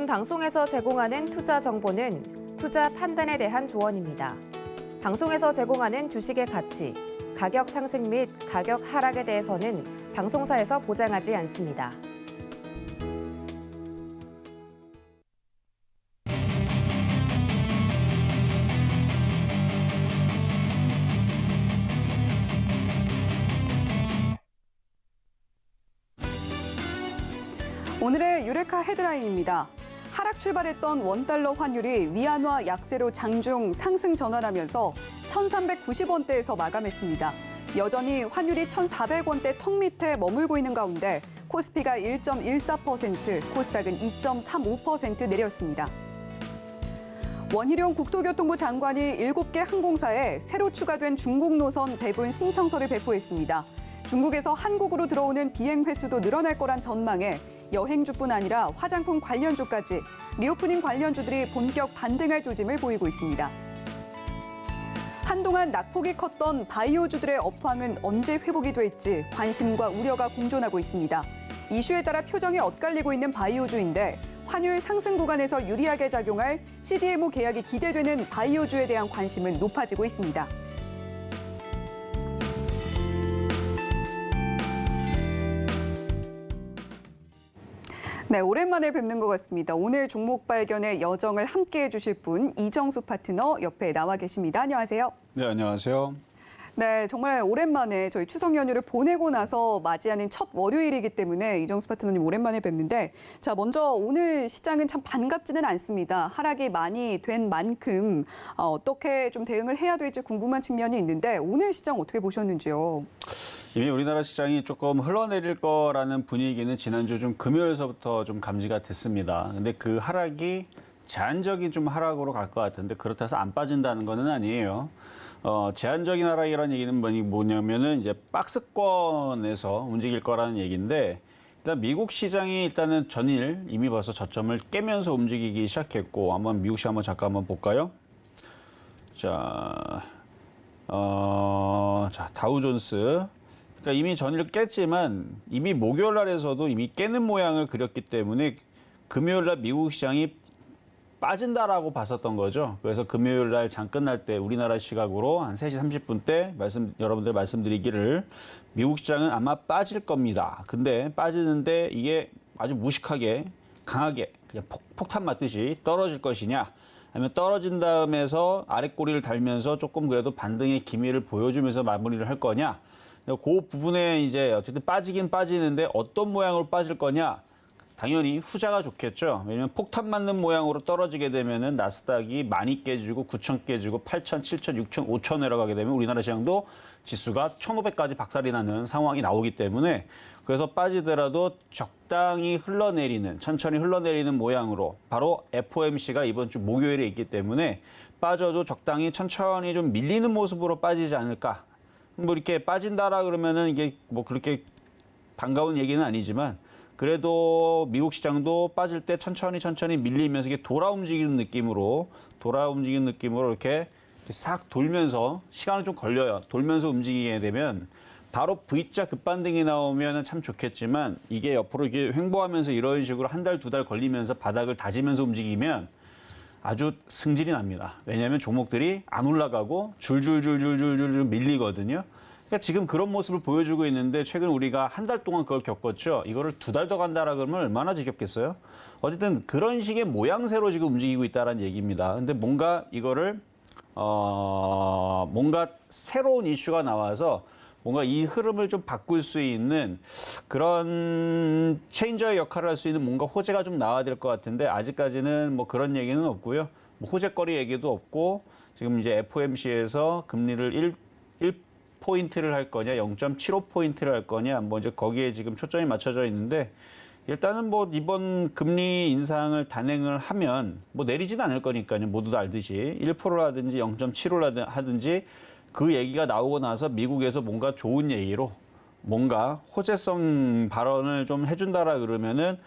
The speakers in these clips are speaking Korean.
본 방송에서 제공하는 투자 정보는 투자 판단에 대한 조언입니다. 방송에서 제공하는 주식의 가치, 가격 상승 및 가격 하락에 대해서는 방송사에서 보장하지 않습니다. 오늘의 유레카 헤드라인입니다. 하락 출발했던 원달러 환율이 위안화 약세로 장중 상승 전환하면서 1,390원대에서 마감했습니다. 여전히 환율이 1,400원대 턱 밑에 머물고 있는 가운데 코스피가 1.14%, 코스닥은 2.35% 내렸습니다. 원희룡 국토교통부 장관이 7개 항공사에 새로 추가된 중국 노선 배분 신청서를 배포했습니다. 중국에서 한국으로 들어오는 비행 횟수도 늘어날 거란 전망에 여행주뿐 아니라 화장품 관련주까지 리오프닝 관련주들이 본격 반등할 조짐을 보이고 있습니다. 한동안 낙폭이 컸던 바이오주들의 업황은 언제 회복이 될지 관심과 우려가 공존하고 있습니다. 이슈에 따라 표정이 엇갈리고 있는 바이오주인데 환율 상승 구간에서 유리하게 작용할 CDMO 계약이 기대되는 바이오주에 대한 관심은 높아지고 있습니다. 네, 오랜만에 뵙는 것 같습니다. 오늘 종목 발견의 여정을 함께해 주실 분 이정수 파트너 옆에 나와 계십니다. 안녕하세요. 네, 안녕하세요. 네, 정말 오랜만에 저희 추석 연휴를 보내고 나서 맞이하는 첫 월요일이기 때문에 이정수 파트너님 오랜만에 뵙는데 자, 먼저 오늘 시장은 참 반갑지는 않습니다. 하락이 많이 된 만큼 어떻게 좀 대응을 해야 될지 궁금한 측면이 있는데 오늘 시장 어떻게 보셨는지요? 이미 우리나라 시장이 조금 흘러내릴 거라는 분위기는 지난주 좀 금요일서부터 좀 감지가 됐습니다. 근데 그 하락이 제한적인 좀 하락으로 갈 것 같은데 그렇다고 해서 안 빠진다는 거는 아니에요. 제한적인 하락이라는 얘기는 뭐냐면은 이제 박스권에서 움직일 거라는 얘기인데 일단 미국 시장이 일단은 전일 이미 벌써 저점을 깨면서 움직이기 시작했고 한번 미국 시장 잠깐 한번 볼까요? 자, 다우존스. 그러니까 이미 전일 깼지만 이미 목요일 날에서도 이미 깨는 모양을 그렸기 때문에 금요일 날 미국 시장이 빠진다라고 봤었던 거죠. 그래서 금요일 날 장 끝날 때 우리나라 시각으로 한 3시 30분 때 여러분들 말씀드리기를 미국 시장은 아마 빠질 겁니다. 근데 빠지는데 이게 아주 무식하게 강하게 그냥 폭탄 맞듯이 떨어질 것이냐 아니면 떨어진 다음에서 아랫꼬리를 달면서 조금 그래도 반등의 기미를 보여주면서 마무리를 할 거냐. 그 부분에 이제 어쨌든 빠지긴 빠지는데 어떤 모양으로 빠질 거냐. 당연히 후자가 좋겠죠. 왜냐하면 폭탄 맞는 모양으로 떨어지게 되면은 나스닥이 많이 깨지고 9천 깨지고 8천, 7천, 6천, 5천 내려가게 되면 우리나라 시장도 지수가 1,500까지 박살이 나는 상황이 나오기 때문에 그래서 빠지더라도 적당히 흘러내리는 천천히 흘러내리는 모양으로 바로 FOMC가 이번 주 목요일에 있기 때문에 빠져도 적당히 천천히 좀 밀리는 모습으로 빠지지 않을까. 뭐 이렇게 빠진다라 그러면은 이게 뭐 그렇게 반가운 얘기는 아니지만 그래도 미국 시장도 빠질 때 천천히 밀리면서 이게 돌아 움직이는 느낌으로 이렇게 싹 돌면서 시간은 좀 걸려요. 돌면서 움직이게 되면 바로 V자 급반등이 나오면 참 좋겠지만 이게 옆으로 이게 횡보하면서 이런 식으로 한 달, 두 달 걸리면서 바닥을 다지면서 움직이면 아주 승질이 납니다. 왜냐하면 종목들이 안 올라가고 줄줄줄 밀리거든요. 그러니까 지금 그런 모습을 보여주고 있는데 최근 우리가 한 달 동안 그걸 겪었죠. 이거를 2달 더 간다라 그러면 얼마나 지겹겠어요? 어쨌든 그런 식의 모양새로 지금 움직이고 있다는 얘기입니다. 근데 뭔가 이거를 뭔가 새로운 이슈가 나와서 뭔가 이 흐름을 좀 바꿀 수 있는 그런 체인저의 역할을 할 수 있는 뭔가 호재가 좀 나와야 될 것 같은데 아직까지는 뭐 그런 얘기는 없고요. 뭐 호재거리 얘기도 없고 지금 이제 FOMC에서 금리를 1포인트를 할 거냐, 0.75포인트를 할 거냐, 뭐 이제 거기에 지금 초점이 맞춰져 있는데 일단은 뭐 이번 금리 인상을 단행을 하면 뭐 내리진 않을 거니까요. 모두도 알듯이 1%라든지 0.75를 하든지 그 얘기가 나오고 나서 미국에서 뭔가 좋은 얘기로 뭔가 호재성 발언을 좀 해준다라 그러면은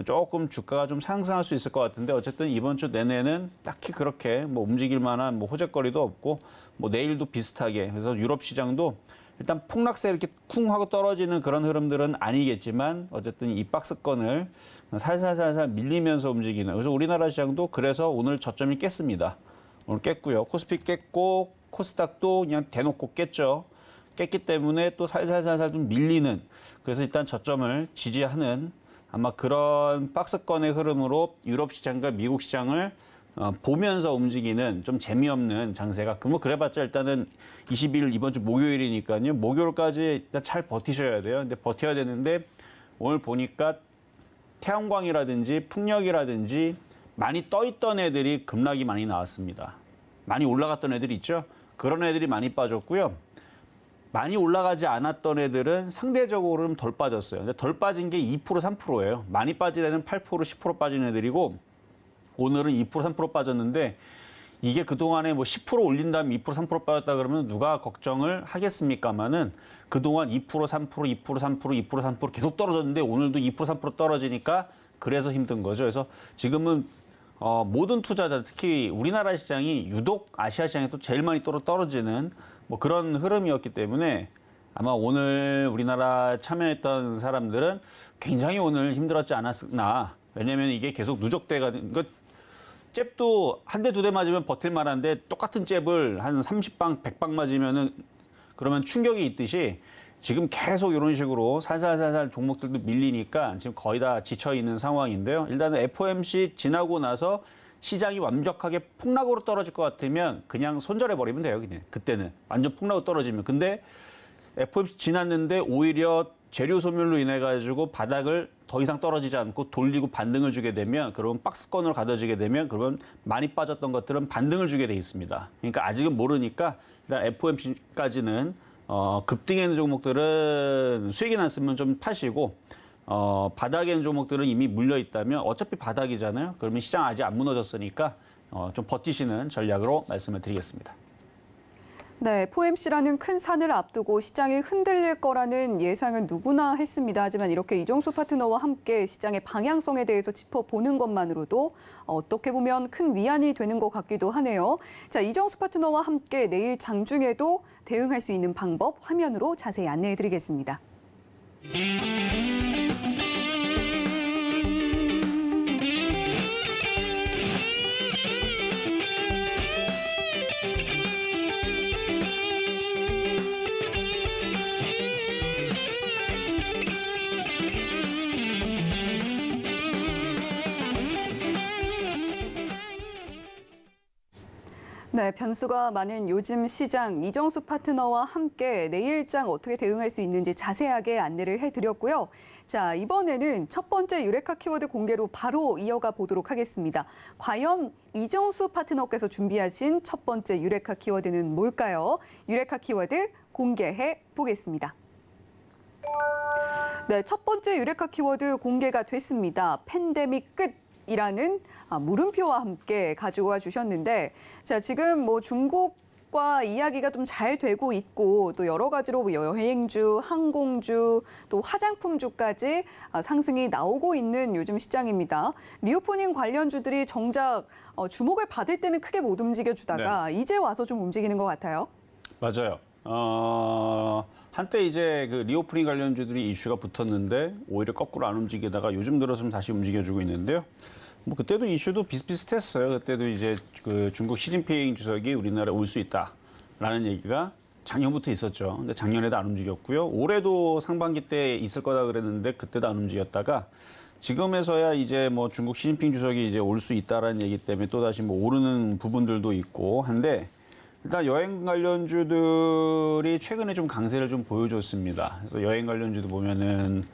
조금 주가가 좀 상승할 수 있을 것 같은데 어쨌든 이번 주 내내는 딱히 그렇게 뭐 움직일 만한 뭐 호재거리도 없고 뭐 내일도 비슷하게 그래서 유럽 시장도 일단 폭락세 이렇게 쿵 하고 떨어지는 그런 흐름들은 아니겠지만 어쨌든 이 박스권을 살살살살 밀리면서 움직이는. 그래서 우리나라 시장도 그래서 오늘 저점이 깼습니다. 오늘 깼고요. 코스피 깼고 코스닥도 그냥 대놓고 깼죠. 깼기 때문에 또 살살살살 좀 밀리는. 그래서 일단 저점을 지지하는 아마 그런 박스권의 흐름으로 유럽 시장과 미국 시장을 보면서 움직이는 좀 재미없는 장세가 뭐 그래봤자 일단은 22일 이번 주 목요일이니까요. 목요일까지 일단 잘 버티셔야 돼요. 근데 버텨야 되는데 오늘 보니까 태양광이라든지 풍력이라든지 많이 떠있던 애들이 급락이 많이 나왔습니다. 많이 올라갔던 애들이 있죠. 그런 애들이 많이 빠졌고요. 많이 올라가지 않았던 애들은 상대적으로는 덜 빠졌어요. 근데 덜 빠진 게 2%, 3%예요. 많이 빠진 애는 8%, 10% 빠진 애들이고 오늘은 2%, 3% 빠졌는데 이게 그동안에 뭐 10% 올린 다음에 2%, 3% 빠졌다 그러면 누가 걱정을 하겠습니까마는 그동안 2%, 3%, 2%, 3%, 2%, 3% 계속 떨어졌는데 오늘도 2%, 3% 떨어지니까 그래서 힘든 거죠. 그래서 지금은 모든 투자자, 특히 우리나라 시장이 유독 아시아 시장에 또 제일 많이 떨어지는 뭐 그런 흐름이었기 때문에 아마 오늘 우리나라 참여했던 사람들은 굉장히 오늘 힘들었지 않았나. 왜냐면 이게 계속 누적돼가지고, 그러니까 잽도 한 대, 두 대 맞으면 버틸 만한데 똑같은 잽을 한 30방, 100방 맞으면은 그러면 충격이 있듯이 지금 계속 이런 식으로 살살살살 종목들도 밀리니까 지금 거의 다 지쳐 있는 상황인데요. 일단은 FOMC 지나고 나서 시장이 완벽하게 폭락으로 떨어질 것 같으면 그냥 손절해버리면 돼요. 그냥 그때는 완전 폭락으로 떨어지면. 근데 FOMC 지났는데 오히려 재료 소멸로 인해 가지고 바닥을 더 이상 떨어지지 않고 돌리고 반등을 주게 되면 그러면 박스권으로 가둬지게 되면 그러면 많이 빠졌던 것들은 반등을 주게 돼 있습니다. 그러니까 아직은 모르니까 일단 FOMC까지는 급등해 있는 종목들은 수익이 났으면 좀 파시고 바닥에 있는 종목들은 이미 물려 있다면 어차피 바닥이잖아요. 그러면 시장 아직 안 무너졌으니까 좀 버티시는 전략으로 말씀을 드리겠습니다. 네, FOMC라는 큰 산을 앞두고 시장이 흔들릴 거라는 예상은 누구나 했습니다. 하지만 이렇게 이정수 파트너와 함께 시장의 방향성에 대해서 짚어보는 것만으로도 어떻게 보면 큰 위안이 되는 것 같기도 하네요. 자, 이정수 파트너와 함께 내일 장중에도 대응할 수 있는 방법 화면으로 자세히 안내해드리겠습니다. 네, 변수가 많은 요즘 시장 이정수 파트너와 함께 내일장 어떻게 대응할 수 있는지 자세하게 안내를 해드렸고요. 자, 이번에는 첫 번째 유레카 키워드 공개로 바로 이어가 보도록 하겠습니다. 과연 이정수 파트너께서 준비하신 첫 번째 유레카 키워드는 뭘까요? 유레카 키워드 공개해 보겠습니다. 네, 첫 번째 유레카 키워드 공개가 됐습니다. 팬데믹 끝. 이라는 물음표와 함께 가지고 와 주셨는데, 자, 지금 뭐 중국과 이야기가 좀 잘 되고 있고 또 여러 가지로 뭐 여행주, 항공주, 또 화장품주까지 상승이 나오고 있는 요즘 시장입니다. 리오프닝 관련주들이 정작 주목을 받을 때는 크게 못 움직여주다가 이제 와서 좀 움직이는 것 같아요. 맞아요. 한때 이제 그 리오프닝 관련주들이 이슈가 붙었는데 오히려 거꾸로 안 움직이다가 요즘 들어서 다시 움직여주고 있는데요. 뭐 그때도 이슈도 비슷비슷했어요. 그때도 이제 그 중국 시진핑 주석이 우리나라에 올 수 있다라는 얘기가 작년부터 있었죠. 근데 작년에도 안 움직였고요. 올해도 상반기 때 있을 거다 그랬는데 그때도 안 움직였다가 지금에서야 이제 뭐 중국 시진핑 주석이 이제 올 수 있다라는 얘기 때문에 또 다시 뭐 오르는 부분들도 있고 한데. 일단 여행 관련주들이 최근에 좀 강세를 좀 보여줬습니다. 그래서 여행 관련주도 보면은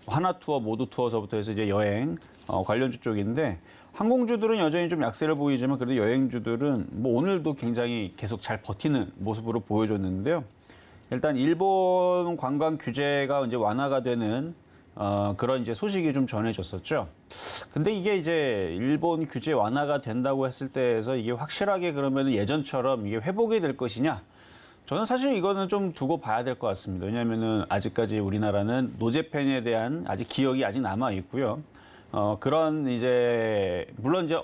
하나투어, 모두투어서부터 해서 이제 여행 관련주 쪽인데 항공주들은 여전히 좀 약세를 보이지만 그래도 여행주들은 뭐 오늘도 굉장히 계속 잘 버티는 모습으로 보여줬는데요. 일단 일본 관광 규제가 이제 완화가 되는 그런 이제 소식이 좀 전해졌었죠. 근데 이게 이제 일본 규제 완화가 된다고 했을 때에서 이게 확실하게 그러면 예전처럼 이게 회복이 될 것이냐? 저는 사실 이거는 좀 두고 봐야 될 것 같습니다. 왜냐하면은 아직까지 우리나라는 노제팬에 대한 아직 기억이 아직 남아 있고요. 그런 이제 물론 이제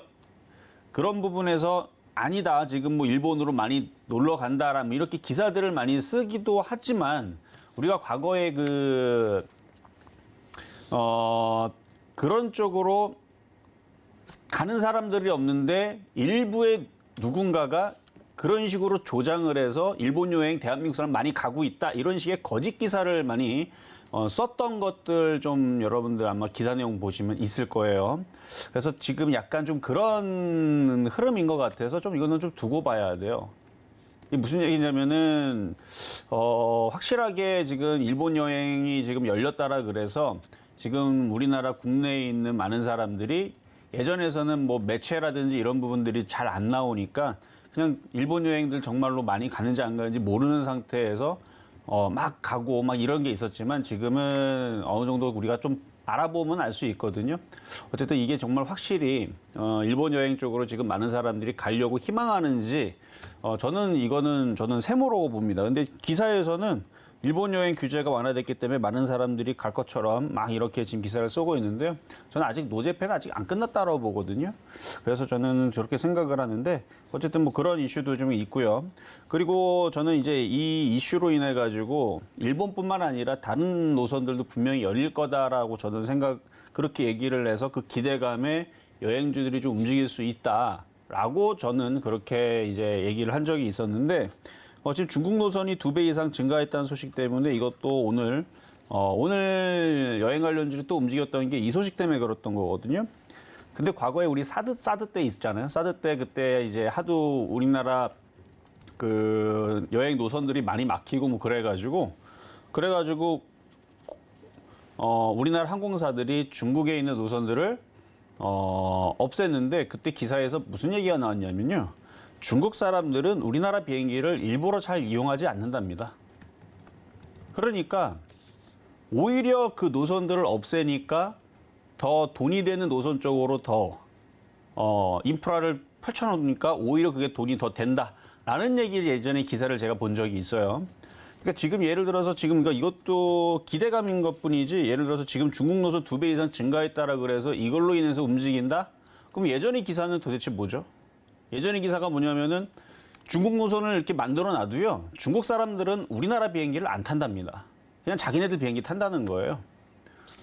그런 부분에서 아니다. 지금 뭐 일본으로 많이 놀러 간다라 뭐 이렇게 기사들을 많이 쓰기도 하지만 우리가 과거에 그런 쪽으로 가는 사람들이 없는데 일부의 누군가가 그런 식으로 조장을 해서 일본 여행 대한민국 사람 많이 가고 있다. 이런 식의 거짓 기사를 많이 썼던 것들 좀 여러분들 아마 기사 내용 보시면 있을 거예요. 그래서 지금 약간 좀 그런 흐름인 것 같아서 좀 이거는 좀 두고 봐야 돼요. 이게 무슨 얘기냐면은 확실하게 지금 일본 여행이 지금 열렸다라 그래서 지금 우리나라 국내에 있는 많은 사람들이 예전에서는 뭐 매체라든지 이런 부분들이 잘 안 나오니까 그냥 일본 여행들 정말로 많이 가는지 안 가는지 모르는 상태에서 막 가고 막 이런 게 있었지만 지금은 어느 정도 우리가 좀 알아보면 알 수 있거든요. 어쨌든 이게 정말 확실히 일본 여행 쪽으로 지금 많은 사람들이 가려고 희망하는지 저는 세모라고 봅니다. 근데 기사에서는 일본 여행 규제가 완화됐기 때문에 많은 사람들이 갈 것처럼 막 이렇게 지금 기사를 쓰고 있는데요. 저는 아직 노제패는 아직 안 끝났다고 보거든요. 그래서 저는 저렇게 생각을 하는데 어쨌든 뭐 그런 이슈도 좀 있고요. 그리고 저는 이제 이 이슈로 인해 가지고 일본뿐만 아니라 다른 노선들도 분명히 열릴 거다라고 저는 그렇게 얘기를 해서 그 기대감에 여행주들이 좀 움직일 수 있다라고 저는 그렇게 이제 얘기를 한 적이 있었는데 지금 중국 노선이 2배 이상 증가했다는 소식 때문에 이것도 오늘 여행 관련주를 또 움직였던 게 이 소식 때문에 그랬던 거거든요. 근데 과거에 우리 사드 때 있었잖아요. 사드 때 그때 이제 하도 우리나라 그 여행 노선들이 많이 막히고 뭐 그래가지고 우리나라 항공사들이 중국에 있는 노선들을 없앴는데 그때 기사에서 무슨 얘기가 나왔냐면요. 중국 사람들은 우리나라 비행기를 일부러 잘 이용하지 않는답니다. 그러니까 오히려 그 노선들을 없애니까 더 돈이 되는 노선 쪽으로 더 인프라를 펼쳐놓으니까 오히려 그게 돈이 더 된다라는 얘기를 예전에 기사를 제가 본 적이 있어요. 그러니까 지금 예를 들어서 그러니까 이것도 기대감인 것뿐이지 예를 들어서 지금 중국 노선 2배 이상 증가했다라 그래서 이걸로 인해서 움직인다? 그럼 예전의 기사는 도대체 뭐죠? 예전의 기사가 뭐냐면은 중국 노선을 이렇게 만들어 놔도요. 중국 사람들은 우리나라 비행기를 안 탄답니다. 그냥 자기네들 비행기 탄다는 거예요.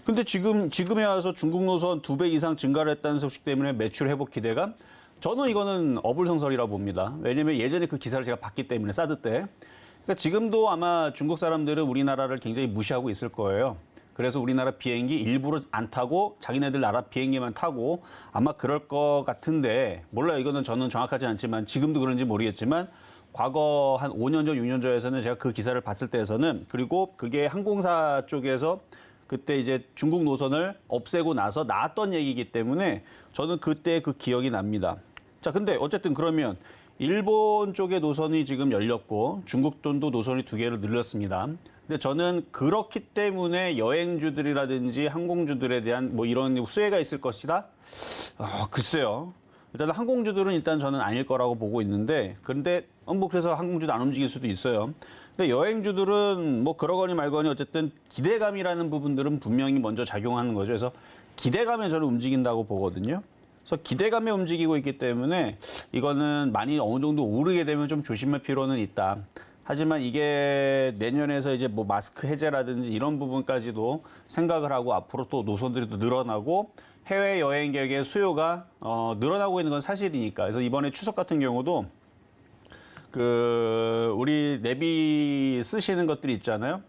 근데 지금에 와서 중국 노선 2배 이상 증가를 했다는 소식 때문에 매출 회복 기대감? 저는 이거는 어불성설이라고 봅니다. 왜냐면 예전에 그 기사를 제가 봤기 때문에 사드 때. 그러니까 지금도 아마 중국 사람들은 우리나라를 굉장히 무시하고 있을 거예요. 그래서 우리나라 비행기 일부러 안 타고 자기네들 나라 비행기만 타고 아마 그럴 것 같은데 몰라요. 이거는 저는 정확하지 않지만 지금도 그런지 모르겠지만 과거 한 5년 전, 6년 전에서는 제가 그 기사를 봤을 때에서는 그리고 그게 항공사 쪽에서 그때 이제 중국 노선을 없애고 나서 나왔던 얘기이기 때문에 저는 그때 그 기억이 납니다. 자, 근데 어쨌든 그러면 일본 쪽의 노선이 지금 열렸고 중국 돈도 노선이 2개를 늘렸습니다. 근데 저는 그렇기 때문에 여행주들이라든지 항공주들에 대한 뭐 이런 수혜가 있을 것이다? 글쎄요. 일단 항공주들은 일단 저는 아닐 거라고 보고 있는데 그런데 뭐 그래서 항공주도 안 움직일 수도 있어요. 근데 여행주들은 뭐 그러거니 말거니 어쨌든 기대감이라는 부분들은 분명히 먼저 작용하는 거죠. 그래서 기대감에 저는 움직인다고 보거든요. 그래서 기대감에 움직이고 있기 때문에 이거는 많이 어느 정도 오르게 되면 좀 조심할 필요는 있다. 하지만 이게 내년에서 이제 뭐 마스크 해제라든지 이런 부분까지도 생각을 하고 앞으로 또 노선들이 또 늘어나고 해외 여행객의 수요가 늘어나고 있는 건 사실이니까. 그래서 이번에 추석 같은 경우도 우리 내비 쓰시는 것들이 있잖아요.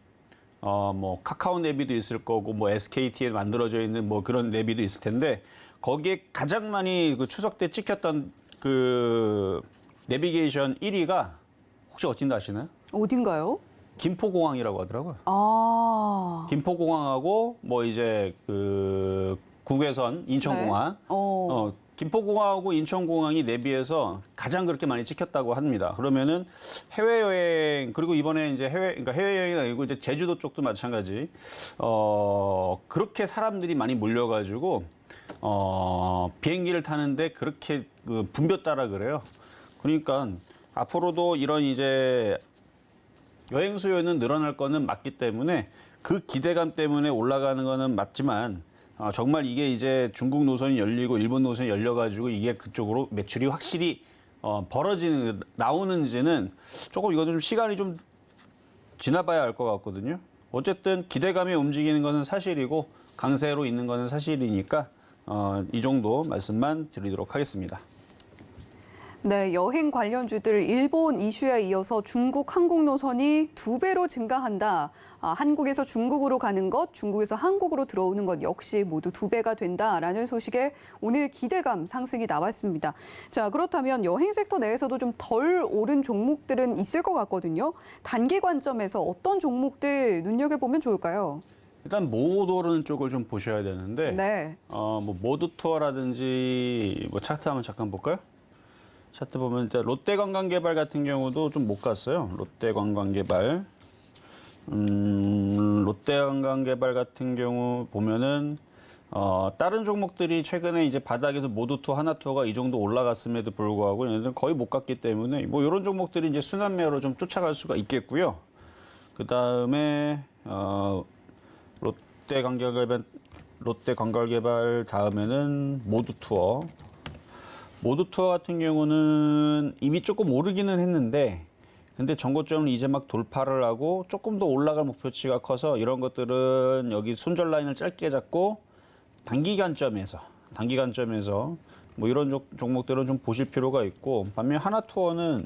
뭐 카카오 내비도 있을 거고 뭐 SKT에 만들어져 있는 뭐 그런 내비도 있을 텐데 거기에 가장 많이 그 추석 때 찍혔던 그 내비게이션 1위가 혹시 어딘지 아시나요? 어딘가요? 김포공항이라고 하더라고요. 아. 김포공항하고 뭐 이제 그 국외선 인천공항. 네. 김포공항하고 인천공항이 내비에서 가장 그렇게 많이 찍혔다고 합니다. 그러면은 해외여행 그리고 이번에 이제 그러니까 해외여행이 아니고 이제 제주도 쪽도 마찬가지. 그렇게 사람들이 많이 몰려가지고 비행기를 타는데 그렇게 붐볐다라 그래요. 그러니까 앞으로도 이런 이제 여행 수요는 늘어날 거는 맞기 때문에 그 기대감 때문에 올라가는 거는 맞지만 정말 이게 이제 중국 노선이 열리고 일본 노선이 열려가지고 이게 그쪽으로 매출이 확실히 나오는지는 조금 이것도 좀 시간이 좀 지나봐야 알 것 같거든요. 어쨌든 기대감이 움직이는 것은 사실이고 강세로 있는 것은 사실이니까 이 정도 말씀만 드리도록 하겠습니다. 네, 여행 관련주들 일본 이슈에 이어서 중국 항공 노선이 2배로 증가한다. 한국에서 중국으로 가는 것, 중국에서 한국으로 들어오는 것 역시 모두 2배가 된다라는 소식에 오늘 기대감 상승이 나왔습니다. 자, 그렇다면 여행 섹터 내에서도 좀 덜 오른 종목들은 있을 것 같거든요. 단기 관점에서 어떤 종목들 눈여겨보면 좋을까요? 일단 못 오르는 쪽을 좀 보셔야 되는데 네. 뭐 모드 투어라든지 뭐 차트 한번 잠깐 볼까요? 차트 보면 일단 롯데관광개발 같은 경우도 좀 못 갔어요. 롯데관광개발. 롯데관광개발 같은 경우 보면은 다른 종목들이 최근에 이제 바닥에서 모드투어, 하나투어가 이 정도 올라갔음에도 불구하고 얘네들은 거의 못 갔기 때문에 뭐 이런 종목들이 이제 순환매로 좀 쫓아갈 수가 있겠고요. 그 다음에 롯데관광개발 다음에는 모드투어. 모드투어 같은 경우는 이미 조금 오르기는 했는데 근데 전고점을 이제 막 돌파를 하고 조금 더 올라갈 목표치가 커서 이런 것들은 여기 손절 라인을 짧게 잡고 단기 관점에서 뭐 이런 종목들은 좀 보실 필요가 있고 반면 하나투어는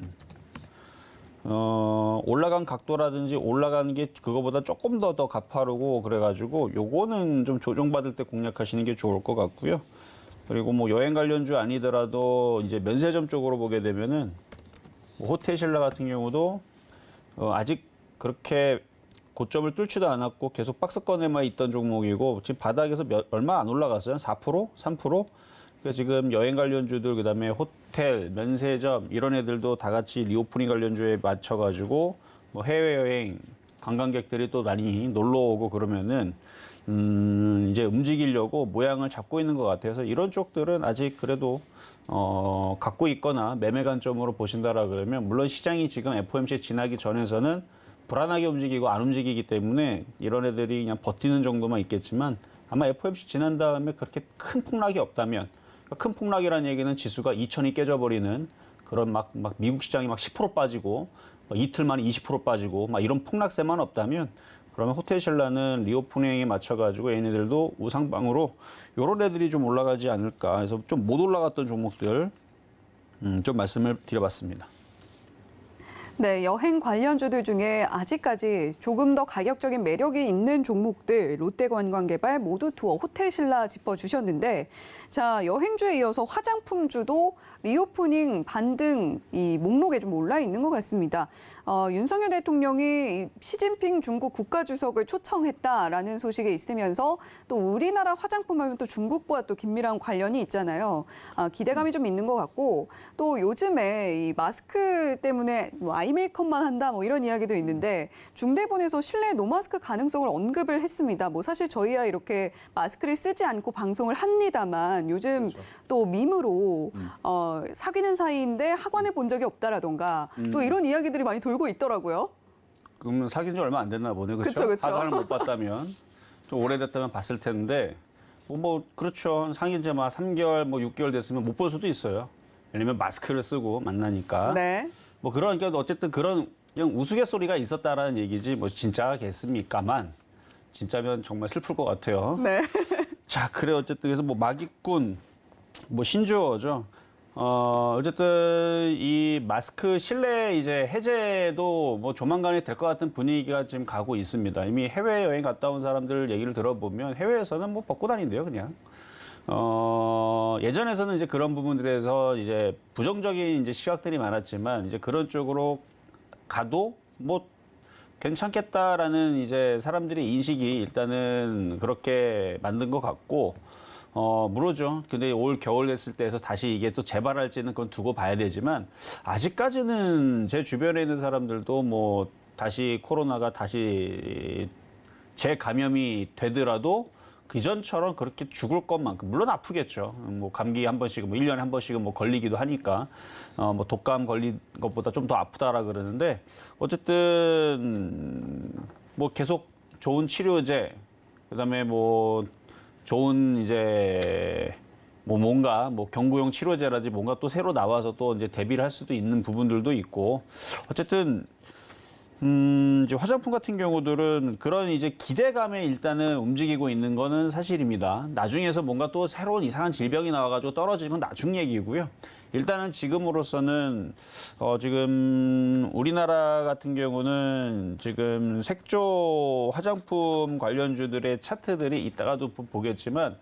올라간 각도라든지 올라가는 게 그거보다 조금 더 가파르고 그래가지고 요거는 좀 조정받을 때 공략하시는 게 좋을 것 같고요. 그리고 뭐 여행 관련주 아니더라도 이제 면세점 쪽으로 보게 되면은 뭐 호텔신라 같은 경우도 아직 그렇게 고점을 뚫지도 않았고 계속 박스권에만 있던 종목이고 지금 바닥에서 얼마 안 올라갔어요. 4%? 3%? 그러니까 지금 여행 관련주들 그다음에 호텔, 면세점 이런 애들도 다 같이 리오프닝 관련주에 맞춰가지고 뭐 해외여행 관광객들이 또 많이 놀러 오고 그러면은 이제 움직이려고 모양을 잡고 있는 것 같아서 이런 쪽들은 아직 그래도 갖고 있거나 매매 관점으로 보신다라 그러면 물론 시장이 지금 FOMC 지나기 전에서는 불안하게 움직이고 안 움직이기 때문에 이런 애들이 그냥 버티는 정도만 있겠지만 아마 FOMC 지난 다음에 그렇게 큰 폭락이 없다면 큰 폭락이라는 얘기는 지수가 2000이 깨져버리는 그런 막 미국 시장이 막 10% 빠지고 이틀 만에 20% 빠지고 막 이런 폭락세만 없다면 그러면 호텔신라는 리오프닝에 맞춰가지고 얘네들도 우상방으로 요런 애들이 좀 올라가지 않을까 해서 좀 못 올라갔던 종목들 좀 말씀을 드려봤습니다. 네, 여행 관련주들 중에 아직까지 조금 더 가격적인 매력이 있는 종목들 롯데관광개발, 모두투어, 호텔신라 짚어주셨는데 자, 여행주에 이어서 화장품주도 리오프닝 반등 이 목록에 좀 올라 있는 것 같습니다. 윤석열 대통령이 시진핑 중국 국가주석을 초청했다라는 소식이 있으면서 또 우리나라 화장품 하면 또 중국과 또 긴밀한 관련이 있잖아요. 기대감이 좀 있는 것 같고 또 요즘에 이 마스크 때문에 뭐 아이 메이크업만 한다 뭐 이런 이야기도 있는데 중대본에서 실내 노마스크 가능성을 언급을 했습니다. 뭐 사실 저희야 이렇게 마스크를 쓰지 않고 방송을 합니다만 요즘 그렇죠. 또 밈으로 사귀는 사이인데 학원에 본 적이 없다라던가 또 이런 이야기들이 많이 돌고 있더라고요. 그러면 사귄 지 얼마 안 됐나 보네, 그렇죠? 그쵸. 하관을 못 봤다면 좀 오래됐다면 봤을 텐데 뭐 그렇죠. 사귄 지 막 3개월, 뭐 6개월 됐으면 못 볼 수도 있어요. 왜냐면 마스크를 쓰고 만나니까. 네. 뭐 그러니까 어쨌든 그런 그냥 우스갯소리가 있었다라는 얘기지 뭐 진짜겠습니까만 진짜면 정말 슬플 것 같아요. 네. 자, 그래 어쨌든 그래서 뭐 마기꾼, 뭐 신조어죠. 어쨌든 이 마스크 실내 이제 해제도 뭐 조만간에 될 것 같은 분위기가 지금 가고 있습니다. 이미 해외 여행 갔다 온 사람들 얘기를 들어보면 해외에서는 뭐 벗고 다닌대요, 그냥. 예전에서는 이제 그런 부분에 대해서 이제 부정적인 이제 시각들이 많았지만 이제 그런 쪽으로 가도 뭐 괜찮겠다라는 이제 사람들의 인식이 일단은 그렇게 만든 것 같고, 물어죠. 근데 올 겨울 됐을 때에서 다시 이게 또 재발할지는 그건 두고 봐야 되지만, 아직까지는 제 주변에 있는 사람들도 뭐 다시 코로나가 다시 재감염이 되더라도 그전처럼 그렇게 죽을 것만큼, 물론 아프겠죠. 뭐 감기 한 번씩은, 뭐 1년에 한 번씩은 뭐 걸리기도 하니까, 뭐 독감 걸린 것보다 좀 더 아프다라 그러는데, 어쨌든, 뭐 계속 좋은 치료제, 그 다음에 뭐 좋은 이제 뭔가 경구용 치료제라든지 뭔가 또 새로 나와서 또 이제 대비를 할 수도 있는 부분들도 있고 어쨌든 이제 화장품 같은 경우들은 그런 이제 기대감에 일단은 움직이고 있는 거는 사실입니다. 나중에서 뭔가 또 새로운 이상한 질병이 나와가지고 떨어지는 건 나중 얘기고요. 일단은 지금으로서는 지금 우리나라 같은 경우는 지금 색조 화장품 관련주들의 차트들이 이따가도 보겠지만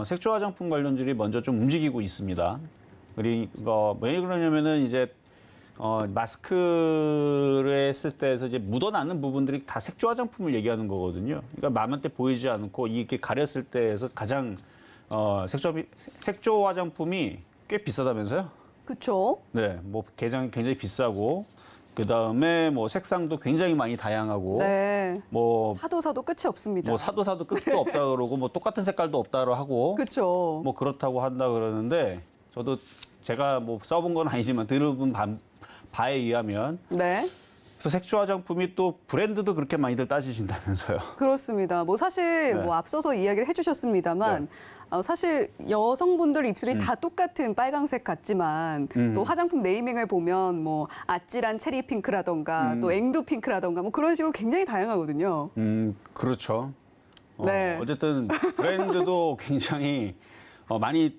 색조 화장품 관련주들이 먼저 좀 움직이고 있습니다. 그리고 왜 그러냐면은 이제 마스크를 했을 때에서 이제 묻어나는 부분들이 다 색조 화장품을 얘기하는 거거든요. 그러니까 남한테 보이지 않고 이렇게 가렸을 때에서 가장 색조 화장품이 꽤 비싸다면서요? 그렇죠. 네, 굉장히 비싸고 그 다음에 색상도 굉장히 많이 다양하고 네. 사도 끝이 없습니다. 사도 끝도 없다 그러고 똑같은 색깔도 없다고 하고 그렇죠. 그렇다고 한다 그러는데 저도 제가 써본 건 아니지만 들어본 바에 의하면 네. 그래서 색조 화장품이 또 브랜드도 그렇게 많이들 따지신다면서요. 그렇습니다. 사실 네. 앞서서 이야기를 해주셨습니다만 사실 여성분들 입술이 다 똑같은 빨강색 같지만 또 화장품 네이밍을 보면 아찔한 체리 핑크라던가 또 앵두 핑크라던가 그런 식으로 굉장히 다양하거든요. 그렇죠. 네. 어쨌든 브랜드도 굉장히 많이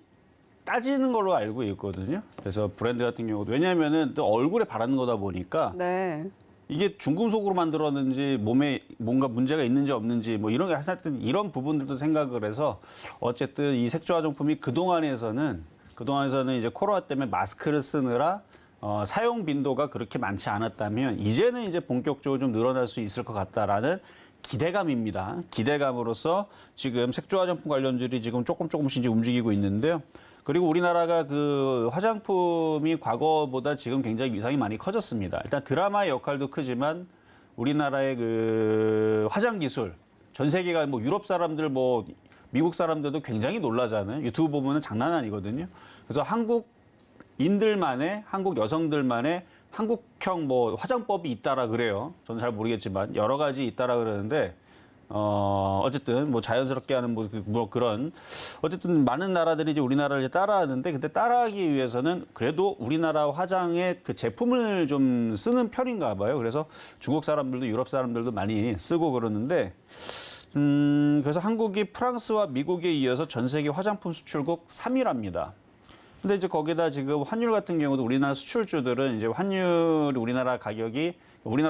따지는 걸로 알고 있거든요. 그래서 브랜드 같은 경우도 왜냐하면은 또 얼굴에 바르는 거다 보니까 네. 이게 중금속으로 만들었는지 몸에 뭔가 문제가 있는지 없는지 이런 게 하여튼 이런 부분들도 생각을 해서 어쨌든 이 색조 화장품이 그동안에서는 이제 코로나 때문에 마스크를 쓰느라 사용 빈도가 그렇게 많지 않았다면 이제는 이제 본격적으로 좀 늘어날 수 있을 것 같다라는 기대감입니다. 기대감으로서 지금 색조 화장품 관련주들이 지금 조금씩 이제 움직이고 있는데요. 그리고 우리나라가 그 화장품이 과거보다 지금 굉장히 위상이 많이 커졌습니다. 일단 드라마의 역할도 크지만 우리나라의 그 화장 기술, 전 세계가 유럽 사람들, 미국 사람들도 굉장히 놀라잖아요. 유튜브 보면은 장난 아니거든요. 그래서 한국인들만의, 한국 여성들만의 한국형 화장법이 있다라 그래요. 저는 잘 모르겠지만 여러 가지 있다라 그러는데 어쨌든 자연스럽게 하는 그런 어쨌든 많은 나라들이 이제 우리나라를 이제 따라하는데 근데 따라하기 위해서는 그래도 우리나라 화장의 그 제품을 좀 쓰는 편인가 봐요. 그래서 중국 사람들도 유럽 사람들도 많이 쓰고 그러는데 그래서 한국이 프랑스와 미국에 이어서 전 세계 화장품 수출국 3위랍니다. 근데 이제 거기다 지금 환율 같은 경우도 우리나라 수출주들은 이제 환율이 우리나라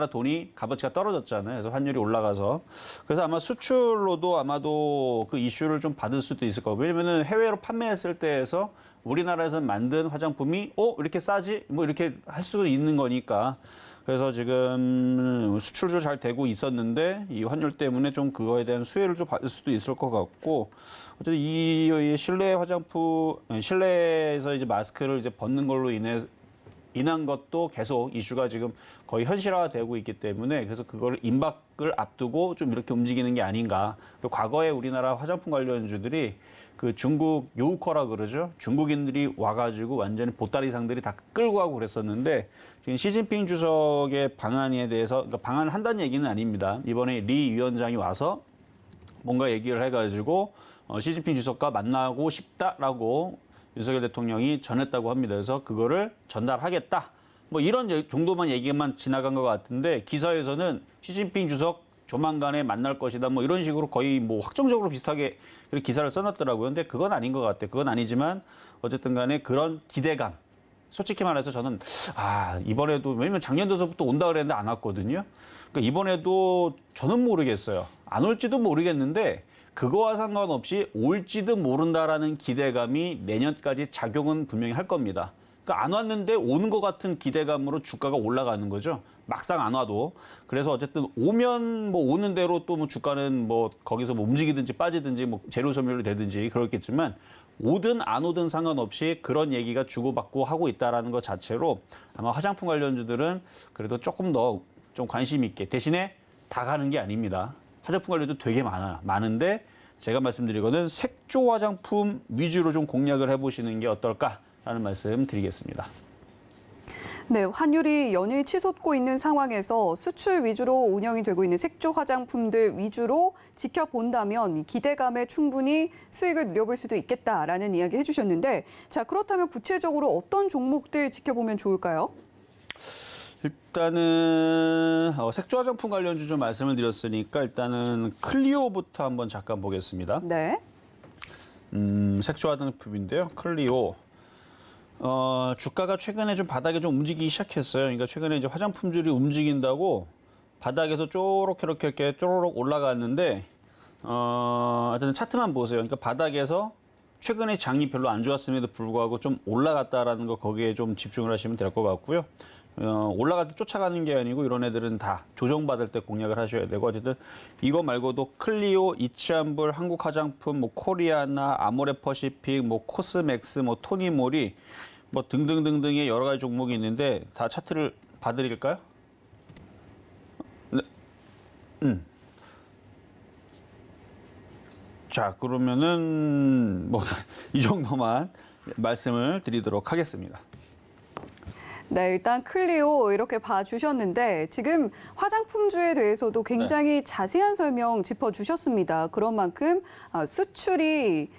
돈이 값어치가 떨어졌잖아요. 그래서 환율이 올라가서. 그래서 아마 수출로도 아마도 그 이슈를 좀 받을 수도 있을 거고. 왜냐면은 해외로 판매했을 때에서 우리나라에서 만든 화장품이 이렇게 싸지? 이렇게 할 수 있는 거니까. 그래서 지금 수출도 잘 되고 있었는데 이 환율 때문에 좀 그거에 대한 수혜를 좀 받을 수도 있을 것 같고. 어쨌든 이 실내에서 이제 마스크를 이제 벗는 걸로 인한 것도 계속 이슈가 지금 거의 현실화되고 있기 때문에 그래서 그걸 임박을 앞두고 좀 이렇게 움직이는 게 아닌가. 그리고 과거에 우리나라 화장품 관련주들이 그 중국 요우커라 그러죠. 중국인들이 와가지고 완전히 보따리상들이 다 끌고 가고 그랬었는데 지금 시진핑 주석의 방안에 대해서 그러니까 방안을 한다는 얘기는 아닙니다. 이번에 리 위원장이 와서 뭔가 얘기를 해가지고 시진핑 주석과 만나고 싶다라고 윤석열 대통령이 전했다고 합니다. 그래서 그거를 전달하겠다. 이런 정도만 얘기만 지나간 것 같은데 기사에서는 시진핑 주석 조만간에 만날 것이다. 이런 식으로 거의 확정적으로 비슷하게 기사를 써놨더라고요. 근데 그건 아닌 것 같아요. 그건 아니지만 어쨌든 간에 그런 기대감. 솔직히 말해서 저는 이번에도 왜냐면 작년도서부터 온다 그랬는데 안 왔거든요. 그러니까 이번에도 저는 모르겠어요. 안 올지도 모르겠는데 그거와 상관없이 올지도 모른다라는 기대감이 내년까지 작용은 분명히 할 겁니다. 그러니까 안 왔는데 오는 것 같은 기대감으로 주가가 올라가는 거죠. 막상 안 와도. 그래서 어쨌든 오면 오는 대로 또 주가는 거기서 움직이든지 빠지든지 재료 소멸이 되든지 그렇겠지만 오든 안 오든 상관없이 그런 얘기가 주고받고 하고 있다라는 것 자체로 아마 화장품 관련주들은 그래도 조금 더 좀 관심 있게 대신에 다 가는 게 아닙니다. 화장품 관련도 되게 많은데 제가 말씀드리거는 색조 화장품 위주로 좀 공략을 해보시는 게 어떨까라는 말씀 드리겠습니다. 네, 환율이 연일 치솟고 있는 상황에서 수출 위주로 운영이 되고 있는 색조 화장품들 위주로 지켜본다면 기대감에 충분히 수익을 누려볼 수도 있겠다라는 이야기 해주셨는데, 자, 그렇다면 구체적으로 어떤 종목들 지켜보면 좋을까요? 일단은 색조 화장품 관련주 좀 말씀을 드렸으니까 일단은 클리오부터 한번 잠깐 보겠습니다. 네. 색조 화장품인데요. 클리오. 주가가 최근에 좀 바닥에 좀 움직이기 시작했어요. 그러니까 최근에 이제 화장품들이 움직인다고 바닥에서 이렇게 쪼로록 올라갔는데, 하여튼 차트만 보세요. 그러니까 바닥에서 최근에 장이 별로 안 좋았음에도 불구하고 좀 올라갔다라는 거 거기에 좀 집중을 하시면 될 것 같고요. 올라갈 때 쫓아가는 게 아니고 이런 애들은 다 조정받을 때 공략을 하셔야 되고 어쨌든 이거 말고도 클리오, 이치안불, 한국화장품, 뭐 코리아나, 아모레퍼시픽, 뭐 코스맥스, 뭐 토니모리 뭐 등등등등의 여러 가지 종목이 있는데 다 차트를 봐드릴까요? 네. 자, 그러면은 뭐 이 정도만 말씀을 드리도록 하겠습니다. 네, 일단 클리오 이렇게 봐주셨는데 지금 화장품주에 대해서도 굉장히 자세한 설명 짚어주셨습니다. 그런 만큼 수출이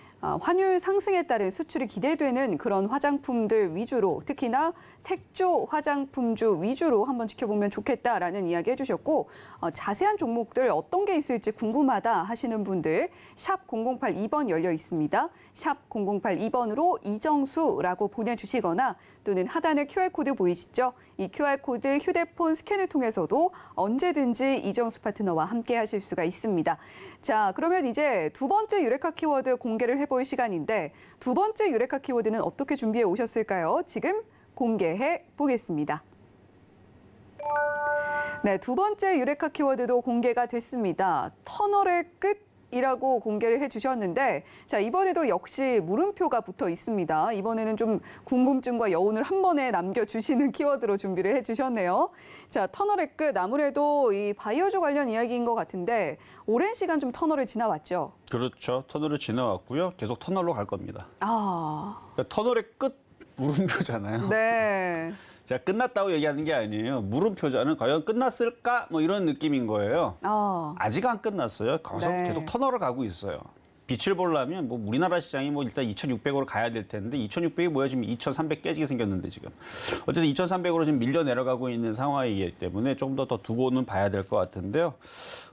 환율 상승에 따른 수출이 기대되는 그런 화장품들 위주로 특히나 색조 화장품주 위주로 한번 지켜보면 좋겠다라는 이야기 해주셨고 자세한 종목들 어떤 게 있을지 궁금하다 하시는 분들 샵 0082번 열려 있습니다. 샵 0082번으로 이정수라고 보내주시거나 또는 하단에 QR코드 보이시죠? 이 QR코드 휴대폰 스캔을 통해서도 언제든지 이정수 파트너와 함께 하실 수가 있습니다. 자, 그러면 이제 두 번째 유레카 키워드 공개를 해볼 시간인데 두 번째 유레카 키워드는 어떻게 준비해 오셨을까요? 지금 공개해 보겠습니다. 네, 두 번째 유레카 키워드도 공개가 됐습니다. 터널의 끝이라고 공개를 해주셨는데 자, 이번에도 역시 물음표가 붙어 있습니다. 이번에는 좀 궁금증과 여운을 한 번에 남겨주시는 키워드로 준비를 해주셨네요. 자, 터널의 끝, 아무래도 이 바이오주 관련 이야기인 것 같은데 오랜 시간 좀 터널을 지나왔죠? 그렇죠. 터널을 지나왔고요. 계속 터널로 갈 겁니다. 그러니까 터널의 끝 물음표잖아요. 네. 제가 끝났다고 얘기하는 게 아니에요. 물음표자는 과연 끝났을까? 뭐 이런 느낌인 거예요. 아직 안 끝났어요. 계속 터널을 가고 있어요. 빛을 보려면 뭐 우리나라 시장이 뭐 일단 2,600으로 가야 될 텐데 2,600이 뭐야 지금 2,300 깨지게 생겼는데 지금 어쨌든 2,300으로 지금 밀려 내려가고 있는 상황이기 때문에 좀 더 두고는 봐야 될 것 같은데요.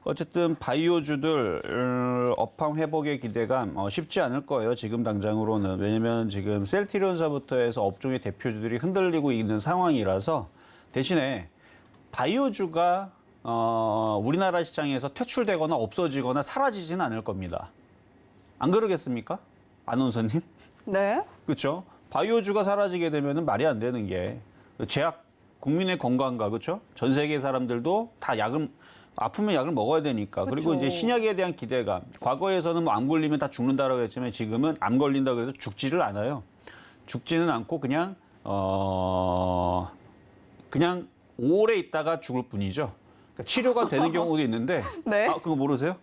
어쨌든 바이오주들 업황 회복의 기대감 쉽지 않을 거예요. 지금 당장으로는 왜냐면 지금 셀트리온사부터 해서 업종의 대표주들이 흔들리고 있는 상황이라서 대신에 바이오주가 우리나라 시장에서 퇴출되거나 없어지거나 사라지지는 않을 겁니다. 안 그러겠습니까? 아나운서님? 네. 그렇죠? 바이오주가 사라지게 되면 말이 안 되는 게 제약, 국민의 건강과 그렇죠? 전 세계 사람들도 다 아프면 약을 먹어야 되니까. 그리고 그쵸. 이제 신약에 대한 기대감. 과거에서는 뭐 암 걸리면 다 죽는다라고 했지만 지금은 암 걸린다고 해서 죽지를 않아요. 죽지는 않고 그냥 오래 있다가 죽을 뿐이죠. 그러니까 치료가 되는 경우도 있는데 네. 그거 모르세요?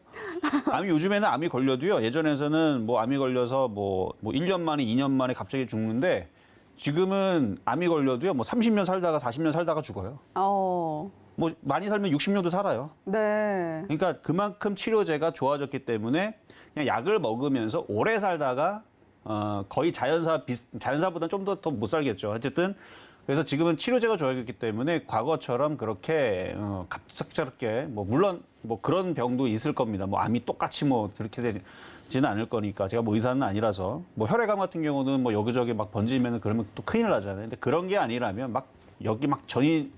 요즘에는 암이 걸려도요. 예전에서는 뭐 암이 걸려서 뭐 1년 만에 2년 만에 갑자기 죽는데 지금은 암이 걸려도요. 뭐 30년 살다가 40년 살다가 죽어요. 뭐 많이 살면 60년도 살아요. 네. 그러니까 그만큼 치료제가 좋아졌기 때문에 그냥 약을 먹으면서 오래 살다가 거의 자연사보다 좀 더 못 살겠죠. 어쨌든 그래서 지금은 치료제가 좋아졌기 때문에 과거처럼 그렇게 갑작스럽게 뭐 물론 뭐 그런 병도 있을 겁니다. 뭐 암이 똑같이 뭐 그렇게 되지는 않을 거니까 제가 뭐 의사는 아니라서 뭐 혈액암 같은 경우는 뭐 여기저기 막 번지면은 그러면 또 큰일 나잖아요. 근데 그런 게 아니라면 막 여기 막 전이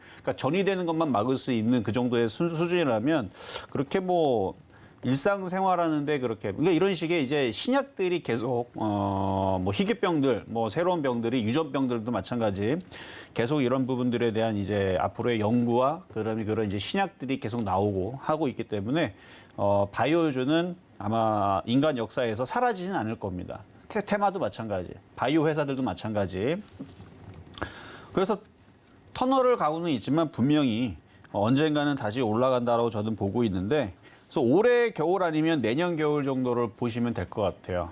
되는 것만 막을 수 있는 그 정도의 수준이라면 그렇게 뭐 일상생활하는데 그러니까 이런 식의 이제 신약들이 계속 뭐 희귀병들, 뭐 새로운 병들이 유전병들도 마찬가지 계속 이런 부분들에 대한 이제 앞으로의 연구와 그런 이제 신약들이 계속 나오고 하고 있기 때문에 바이오주는 아마 인간 역사에서 사라지진 않을 겁니다. 테마도 마찬가지, 바이오 회사들도 마찬가지. 그래서 터널을 가고는 있지만 분명히 언젠가는 다시 올라간다라고 저는 보고 있는데. 그래서 올해 겨울 아니면 내년 겨울 정도를 보시면 될 것 같아요.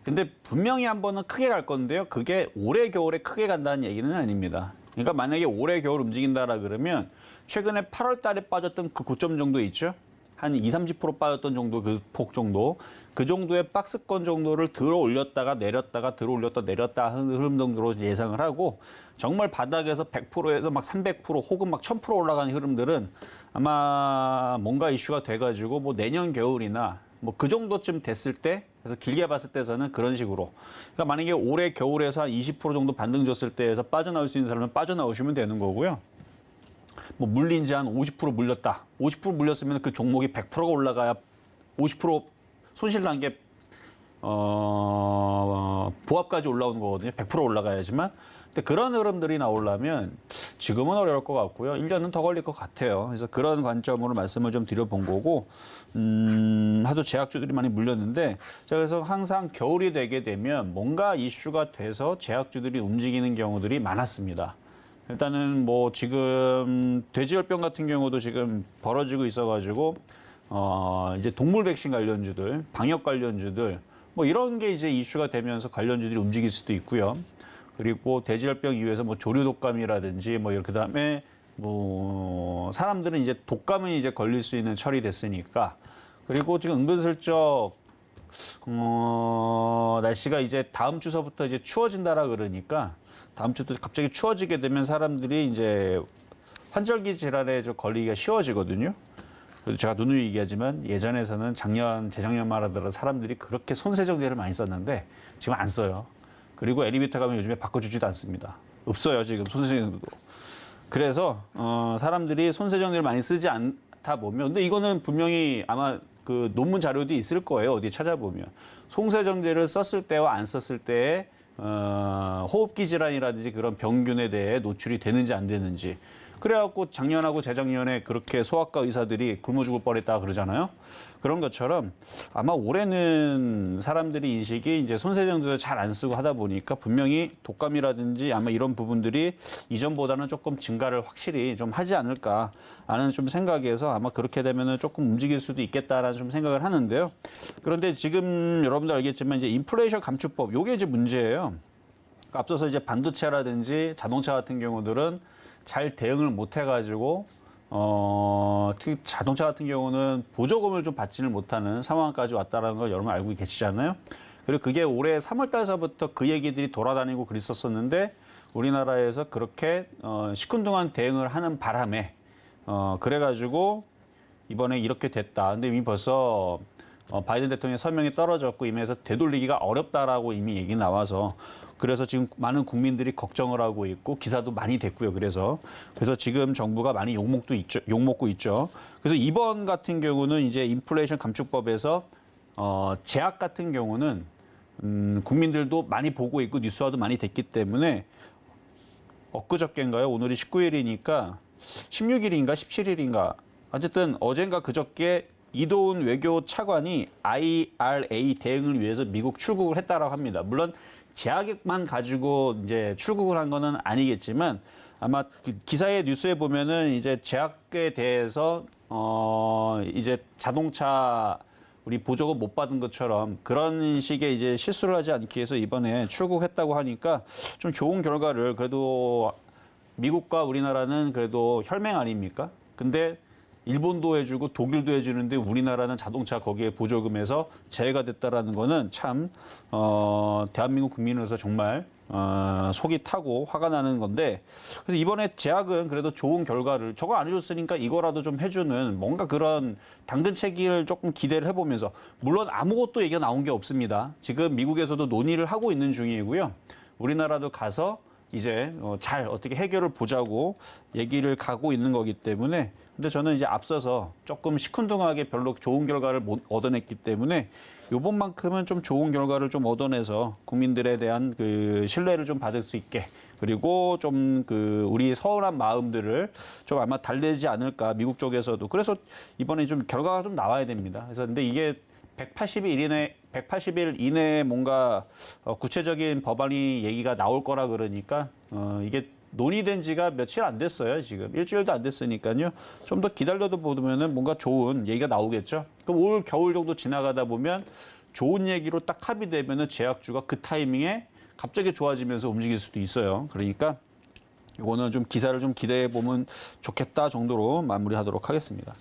근데 분명히 한 번은 크게 갈 건데요. 그게 올해 겨울에 크게 간다는 얘기는 아닙니다. 그러니까 만약에 올해 겨울 움직인다라 그러면 최근에 8월 달에 빠졌던 그 고점 정도 있죠. 한 20-30% 빠졌던 정도 그 폭 정도. 그 정도의 박스권 정도를 들어 올렸다가 내렸다가 들어 올렸다 내렸다 하는 흐름 정도로 예상을 하고 정말 바닥에서 100%에서 막 300% 혹은 막 1000% 올라가는 흐름들은 아마 뭔가 이슈가 돼가지고 뭐 내년 겨울이나 뭐 그 정도쯤 됐을 때 그래서 길게 봤을 때서는 그런 식으로 그러니까 만약에 올해 겨울에서 한 20% 정도 반등 줬을 때에서 빠져나올 수 있는 사람은 빠져나오시면 되는 거고요. 뭐 물린 지 한 50% 물렸다. 50% 물렸으면 그 종목이 100%가 올라가야 50% 손실 난 게 보합까지 올라오는 거거든요. 100% 올라가야지만. 근데 그런 흐름들이 나오려면 지금은 어려울 것 같고요. 1년은 더 걸릴 것 같아요. 그래서 그런 관점으로 말씀을 좀 드려본 거고, 하도 제약주들이 많이 물렸는데, 제가 그래서 항상 겨울이 되게 되면 뭔가 이슈가 돼서 제약주들이 움직이는 경우들이 많았습니다. 일단은 뭐 지금 돼지열병 같은 경우도 지금 벌어지고 있어가지고, 이제 동물 백신 관련주들, 방역 관련주들, 뭐 이런 게 이제 이슈가 되면서 관련주들이 움직일 수도 있고요. 그리고 돼지열병 이후에서 뭐 조류 독감이라든지 뭐 이렇게 그다음에 뭐 사람들은 이제 독감은 이제 걸릴 수 있는 철이 됐으니까 그리고 지금 은근슬쩍 날씨가 이제 다음 주서부터 이제 추워진다라 그러니까 다음 주도 갑자기 추워지게 되면 사람들이 이제 환절기 질환에 좀 걸리기가 쉬워지거든요. 그래서 제가 누누이 얘기하지만 예전에서는 작년, 재작년만 하더라도 사람들이 그렇게 손세정제를 많이 썼는데 지금 안 써요. 그리고 엘리베이터 가면 요즘에 바꿔주지도 않습니다. 없어요, 지금 손세정제도. 그래서 사람들이 손세정제를 많이 쓰지 않다 보면 근데 이거는 분명히 아마 그 논문 자료도 있을 거예요. 어디 찾아보면. 손세정제를 썼을 때와 안 썼을 때의 호흡기 질환이라든지 그런 병균에 대해 노출이 되는지 안 되는지. 그래갖고 작년하고 재작년에 그렇게 소아과 의사들이 굶어 죽을 뻔했다 그러잖아요. 그런 것처럼 아마 올해는 사람들이 인식이 이제 손세정제도 잘 안 쓰고 하다 보니까 분명히 독감이라든지 아마 이런 부분들이 이전보다는 조금 증가를 확실히 좀 하지 않을까 하는 좀 생각에서 아마 그렇게 되면은 조금 움직일 수도 있겠다라는 좀 생각을 하는데요. 그런데 지금 여러분들 알겠지만 이제 인플레이션 감축법 요게 이제 문제예요. 앞서서 이제 반도체라든지 자동차 같은 경우들은 잘 대응을 못 해가지고 특히 자동차 같은 경우는 보조금을 좀 받지를 못하는 상황까지 왔다는 걸 여러분 알고 계시잖아요. 그리고 그게 올해 3월 달서부터 그 얘기들이 돌아다니고 그랬었는데 우리나라에서 그렇게 시큰둥한 대응을 하는 바람에 그래가지고 이번에 이렇게 됐다. 근데 이미 벌써 바이든 대통령의 서명이 떨어졌고 이미 해서 되돌리기가 어렵다라고 이미 얘기 나와서 그래서 지금 많은 국민들이 걱정을 하고 있고 기사도 많이 됐고요. 그래서 지금 정부가 많이 욕먹고 있죠. 그래서 이번 같은 경우는 이제 인플레이션 감축법에서 제약 같은 경우는 국민들도 많이 보고 있고 뉴스화도 많이 됐기 때문에 엊그저께인가요? 오늘이 19일이니까 16일인가 17일인가 어쨌든 어젠가 그저께 이도훈 외교 차관이 IRA 대응을 위해서 미국 출국을 했다라고 합니다. 물론 제약만 가지고 이제 출국을 한 거는 아니겠지만 아마 기사의 뉴스에 보면은 이제 제약에 대해서 이제 자동차 우리 보조금 못 받은 것처럼 그런 식의 이제 실수를 하지 않기 위해서 이번에 출국했다고 하니까 좀 좋은 결과를 그래도 미국과 우리나라는 그래도 혈맹 아닙니까? 근데 일본도 해주고 독일도 해주는데 우리나라는 자동차 거기에 보조금에서 제외가 됐다라는 거는 참 대한민국 국민으로서 정말 속이 타고 화가 나는 건데 그래서 이번에 제약은 그래도 좋은 결과를 저거 안 해줬으니까 이거라도 좀 해주는 뭔가 그런 당근채기를 조금 기대를 해보면서 물론 아무것도 얘기가 나온 게 없습니다. 지금 미국에서도 논의를 하고 있는 중이고요. 우리나라도 가서 이제 잘 어떻게 해결을 보자고 얘기를 가고 있는 거기 때문에 근데 저는 이제 앞서서 조금 시큰둥하게 별로 좋은 결과를 못 얻어냈기 때문에 요번만큼은 좀 좋은 결과를 좀 얻어내서 국민들에 대한 그 신뢰를 좀 받을 수 있게 그리고 좀 그 우리 서운한 마음들을 좀 아마 달래지 않을까 미국 쪽에서도 그래서 이번에 좀 결과가 좀 나와야 됩니다. 그래서 근데 이게 180일 이내에 뭔가 구체적인 법안이 얘기가 나올 거라 그러니까 이게 논의된 지가 며칠 안 됐어요, 지금. 일주일도 안 됐으니까요. 좀 더 기다려도 보면은 뭔가 좋은 얘기가 나오겠죠. 그럼 올 겨울 정도 지나가다 보면 좋은 얘기로 딱 합의되면은 제약주가 그 타이밍에 갑자기 좋아지면서 움직일 수도 있어요. 그러니까 이거는 좀 기사를 좀 기대해 보면 좋겠다 정도로 마무리하도록 하겠습니다.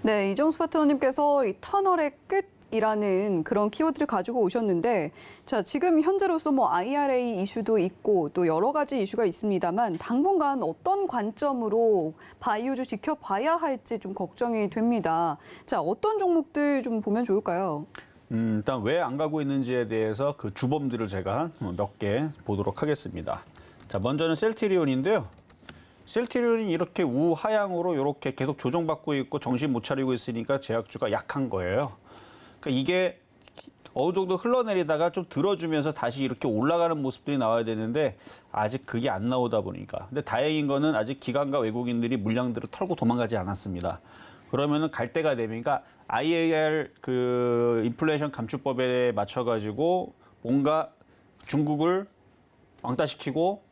네, 이정수 파트너님께서 이 터널의 끝이라는 그런 키워드를 가지고 오셨는데, 자, 지금 현재로서 뭐 IRA 이슈도 있고 또 여러 가지 이슈가 있습니다만 당분간 어떤 관점으로 바이오주 지켜봐야 할지 좀 걱정이 됩니다. 자, 어떤 종목들 좀 보면 좋을까요? 일단 왜 안 가고 있는지에 대해서 그 주범들을 제가 몇 개 보도록 하겠습니다. 자, 먼저는 셀트리온인데요. 셀트리온이 이렇게 우하향으로 이렇게 계속 조정받고 있고 정신 못 차리고 있으니까 제약주가 약한 거예요. 그러니까 이게 어느 정도 흘러내리다가 좀 들어주면서 다시 이렇게 올라가는 모습들이 나와야 되는데 아직 그게 안 나오다 보니까. 근데 다행인 거는 아직 기관과 외국인들이 물량들을 털고 도망가지 않았습니다. 그러면은 갈 때가 되니까 IAR 그 인플레이션 감축법에 맞춰가지고 뭔가 중국을 왕따시키고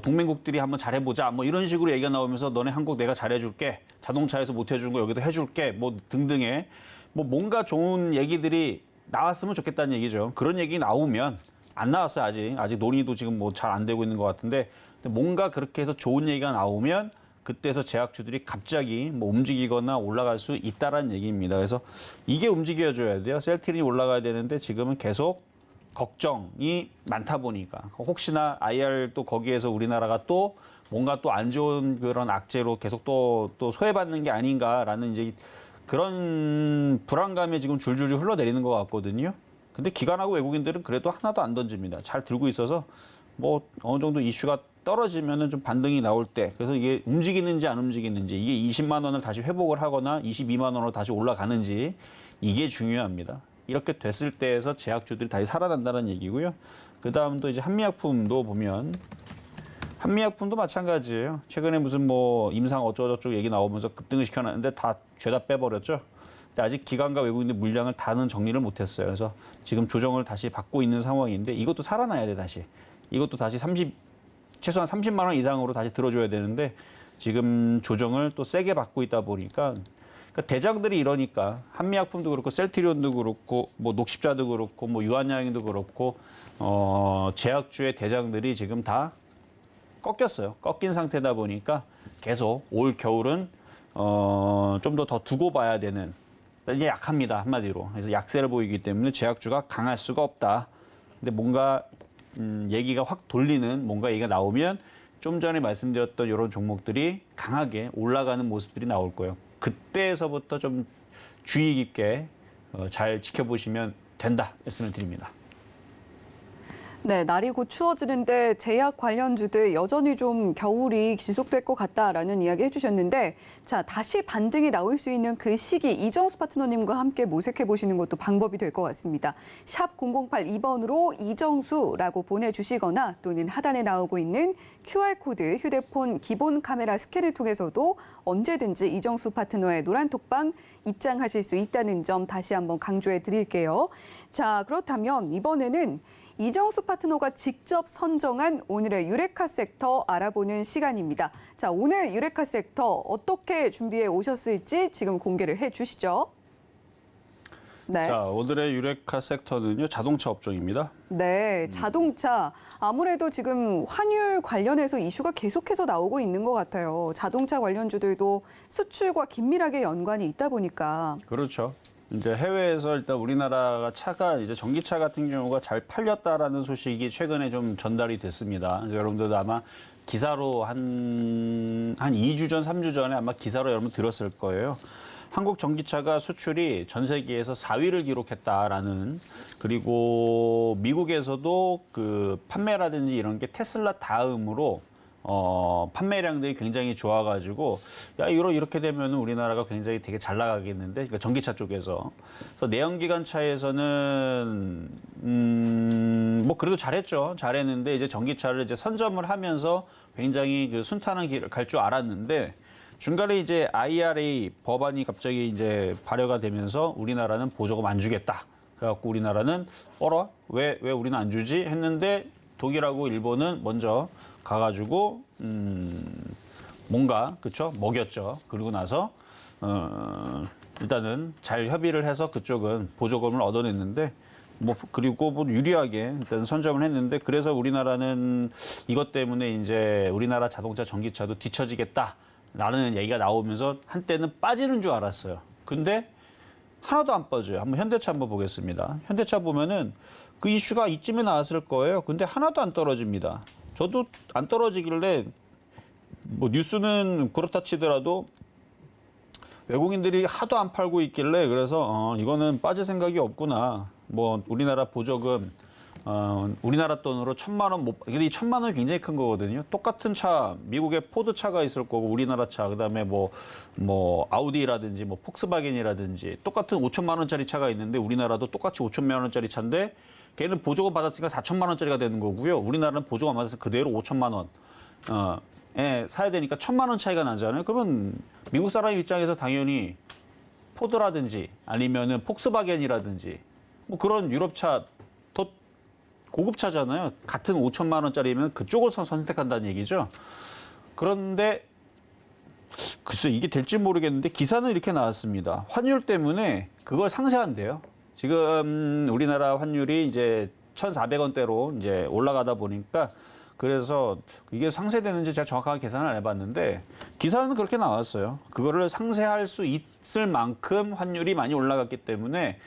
동맹국들이 한번 잘해보자 뭐 이런 식으로 얘기가 나오면서 너네 한국 내가 잘해줄게, 자동차에서 못 해준 거 여기도 해줄게 뭐 등등의 뭐 뭔가 좋은 얘기들이 나왔으면 좋겠다는 얘기죠. 그런 얘기 나오면 안 나왔어요. 아직 논의도 지금 뭐 잘 안 되고 있는 것 같은데 뭔가 그렇게 해서 좋은 얘기가 나오면 그때서 제약주들이 갑자기 뭐 움직이거나 올라갈 수 있다라는 얘기입니다. 그래서 이게 움직여줘야 돼요. 셀트린이 올라가야 되는데 지금은 계속 걱정이 많다 보니까 혹시나 IR 또 거기에서 우리나라가 또 뭔가 또 안 좋은 그런 악재로 계속 또 소외받는 게 아닌가라는 이제 그런 불안감이 지금 줄줄줄 흘러내리는 것 같거든요. 근데 기관하고 외국인들은 그래도 하나도 안 던집니다. 잘 들고 있어서 뭐 어느 정도 이슈가 떨어지면은 좀 반등이 나올 때, 그래서 이게 움직이는지 안 움직이는지, 이게 20만 원을 다시 회복을 하거나 22만 원으로 다시 올라가는지 이게 중요합니다. 이렇게 됐을 때에서 제약주들이 다시 살아난다는 얘기고요. 그 다음도 이제 한미약품도 보면 한미약품도 마찬가지예요. 최근에 무슨 뭐 임상 어쩌고저쩌고 얘기 나오면서 급등을 시켜놨는데 다 죄다 빼버렸죠. 근데 아직 기관과 외국인들 물량을 다는 정리를 못했어요. 그래서 지금 조정을 다시 받고 있는 상황인데 이것도 살아나야 돼 다시. 이것도 다시 최소한 30만 원 이상으로 다시 들어줘야 되는데 지금 조정을 또 세게 받고 있다 보니까 그러니까 대장들이 이러니까 한미약품도 그렇고 셀트리온도 그렇고 뭐 녹십자도 그렇고 뭐 유한양행도 그렇고 제약주의 대장들이 지금 다 꺾였어요. 꺾인 상태다 보니까 계속 올 겨울은 좀 더 두고 봐야 되는, 이게 약합니다 한마디로. 그래서 약세를 보이기 때문에 제약주가 강할 수가 없다. 근데 뭔가 얘기가 확 돌리는 뭔가 얘기가 나오면 좀 전에 말씀드렸던 이런 종목들이 강하게 올라가는 모습들이 나올 거예요. 그때에서부터 좀 주의 깊게 잘 지켜보시면 된다 말씀을 드립니다. 네, 날이 곧 추워지는데 제약 관련주들 여전히 좀 겨울이 지속될 것 같다라는 이야기 해주셨는데, 자, 다시 반등이 나올 수 있는 그 시기 이정수 파트너님과 함께 모색해 보시는 것도 방법이 될 것 같습니다. 샵 0082번으로 이정수라고 보내주시거나 또는 하단에 나오고 있는 QR코드 휴대폰 기본 카메라 스캔을 통해서도 언제든지 이정수 파트너의 노란 톡방 입장하실 수 있다는 점 다시 한번 강조해 드릴게요. 자, 그렇다면 이번에는 이정수 파트너가 직접 선정한 오늘의 유레카 섹터 알아보는 시간입니다. 자, 오늘 유레카 섹터 어떻게 준비해 오셨을지 지금 공개를 해 주시죠. 네. 자, 오늘의 유레카 섹터는요, 자동차 업종입니다. 네, 자동차. 아무래도 지금 환율 관련해서 이슈가 계속해서 나오고 있는 것 같아요. 자동차 관련주들도 수출과 긴밀하게 연관이 있다 보니까. 그렇죠. 이제 해외에서 일단 우리나라가 차가 이제 전기차 같은 경우가 잘 팔렸다라는 소식이 최근에 좀 전달이 됐습니다. 그래서 여러분들도 아마 기사로 한 2주 전, 3주 전에 아마 기사로 여러분 들었을 거예요. 한국 전기차가 수출이 전 세계에서 4위를 기록했다라는, 그리고 미국에서도 그 판매라든지 이런 게 테슬라 다음으로 판매량들이 굉장히 좋아가지고, 야, 이렇게 되면 우리나라가 굉장히 되게 잘 나가겠는데, 그러니까 전기차 쪽에서. 그래서 내연기관차에서는, 뭐, 그래도 잘했죠. 잘했는데, 이제 전기차를 이제 선점을 하면서 굉장히 그 순탄한 길을 갈 줄 알았는데, 중간에 이제 IRA 법안이 갑자기 이제 발효가 되면서 우리나라는 보조금 안 주겠다. 그래갖고 우리나라는, 왜 우리는 안 주지? 했는데, 독일하고 일본은 먼저 가가지고 뭔가 그쵸 먹였죠. 그리고 나서 일단은 잘 협의를 해서 그쪽은 보조금을 얻어냈는데, 뭐 그리고 뭐 유리하게 일단 선점을 했는데 그래서 우리나라는 이것 때문에 이제 우리나라 자동차 전기차도 뒤처지겠다라는 얘기가 나오면서 한때는 빠지는 줄 알았어요. 근데 하나도 안 빠져요. 한번 현대차 한번 보겠습니다. 현대차 보면은 그 이슈가 이쯤에 나왔을 거예요. 근데 하나도 안 떨어집니다. 저도 안 떨어지길래 뭐 뉴스는 그렇다 치더라도 외국인들이 하도 안 팔고 있길래 그래서 이거는 빠질 생각이 없구나. 뭐 우리나라 보조금 우리나라 돈으로 1,000만 원 못. 근데 이 1,000만 원이 굉장히 큰 거거든요. 똑같은 차 미국에 포드 차가 있을 거고 우리나라 차 그다음에 뭐 아우디라든지 뭐 폭스바겐이라든지 똑같은 5천만 원짜리 차가 있는데 우리나라도 똑같이 5천만 원짜리 차인데 걔는 보조금 받았으니까 4천만 원짜리가 되는 거고요. 우리나라는 보조금 안 받아서 그대로 5천만 원. 사야 되니까 1,000만 원 차이가 나잖아요. 그러면 미국 사람 입장에서 당연히 포드라든지 아니면은 폭스바겐이라든지 뭐 그런 유럽차 더 고급차잖아요. 같은 5천만 원짜리면 그쪽을 선택한다는 얘기죠. 그런데 글쎄 이게 될지 모르겠는데 기사는 이렇게 나왔습니다. 환율 때문에 그걸 상쇄한대요. 지금 우리나라 환율이 이제 1,400원대로 이제 올라가다 보니까 그래서 이게 상쇄되는지 제가 정확하게 계산을 안 해봤는데 기사는 그렇게 나왔어요. 그거를 상쇄할 수 있을 만큼 환율이 많이 올라갔기 때문에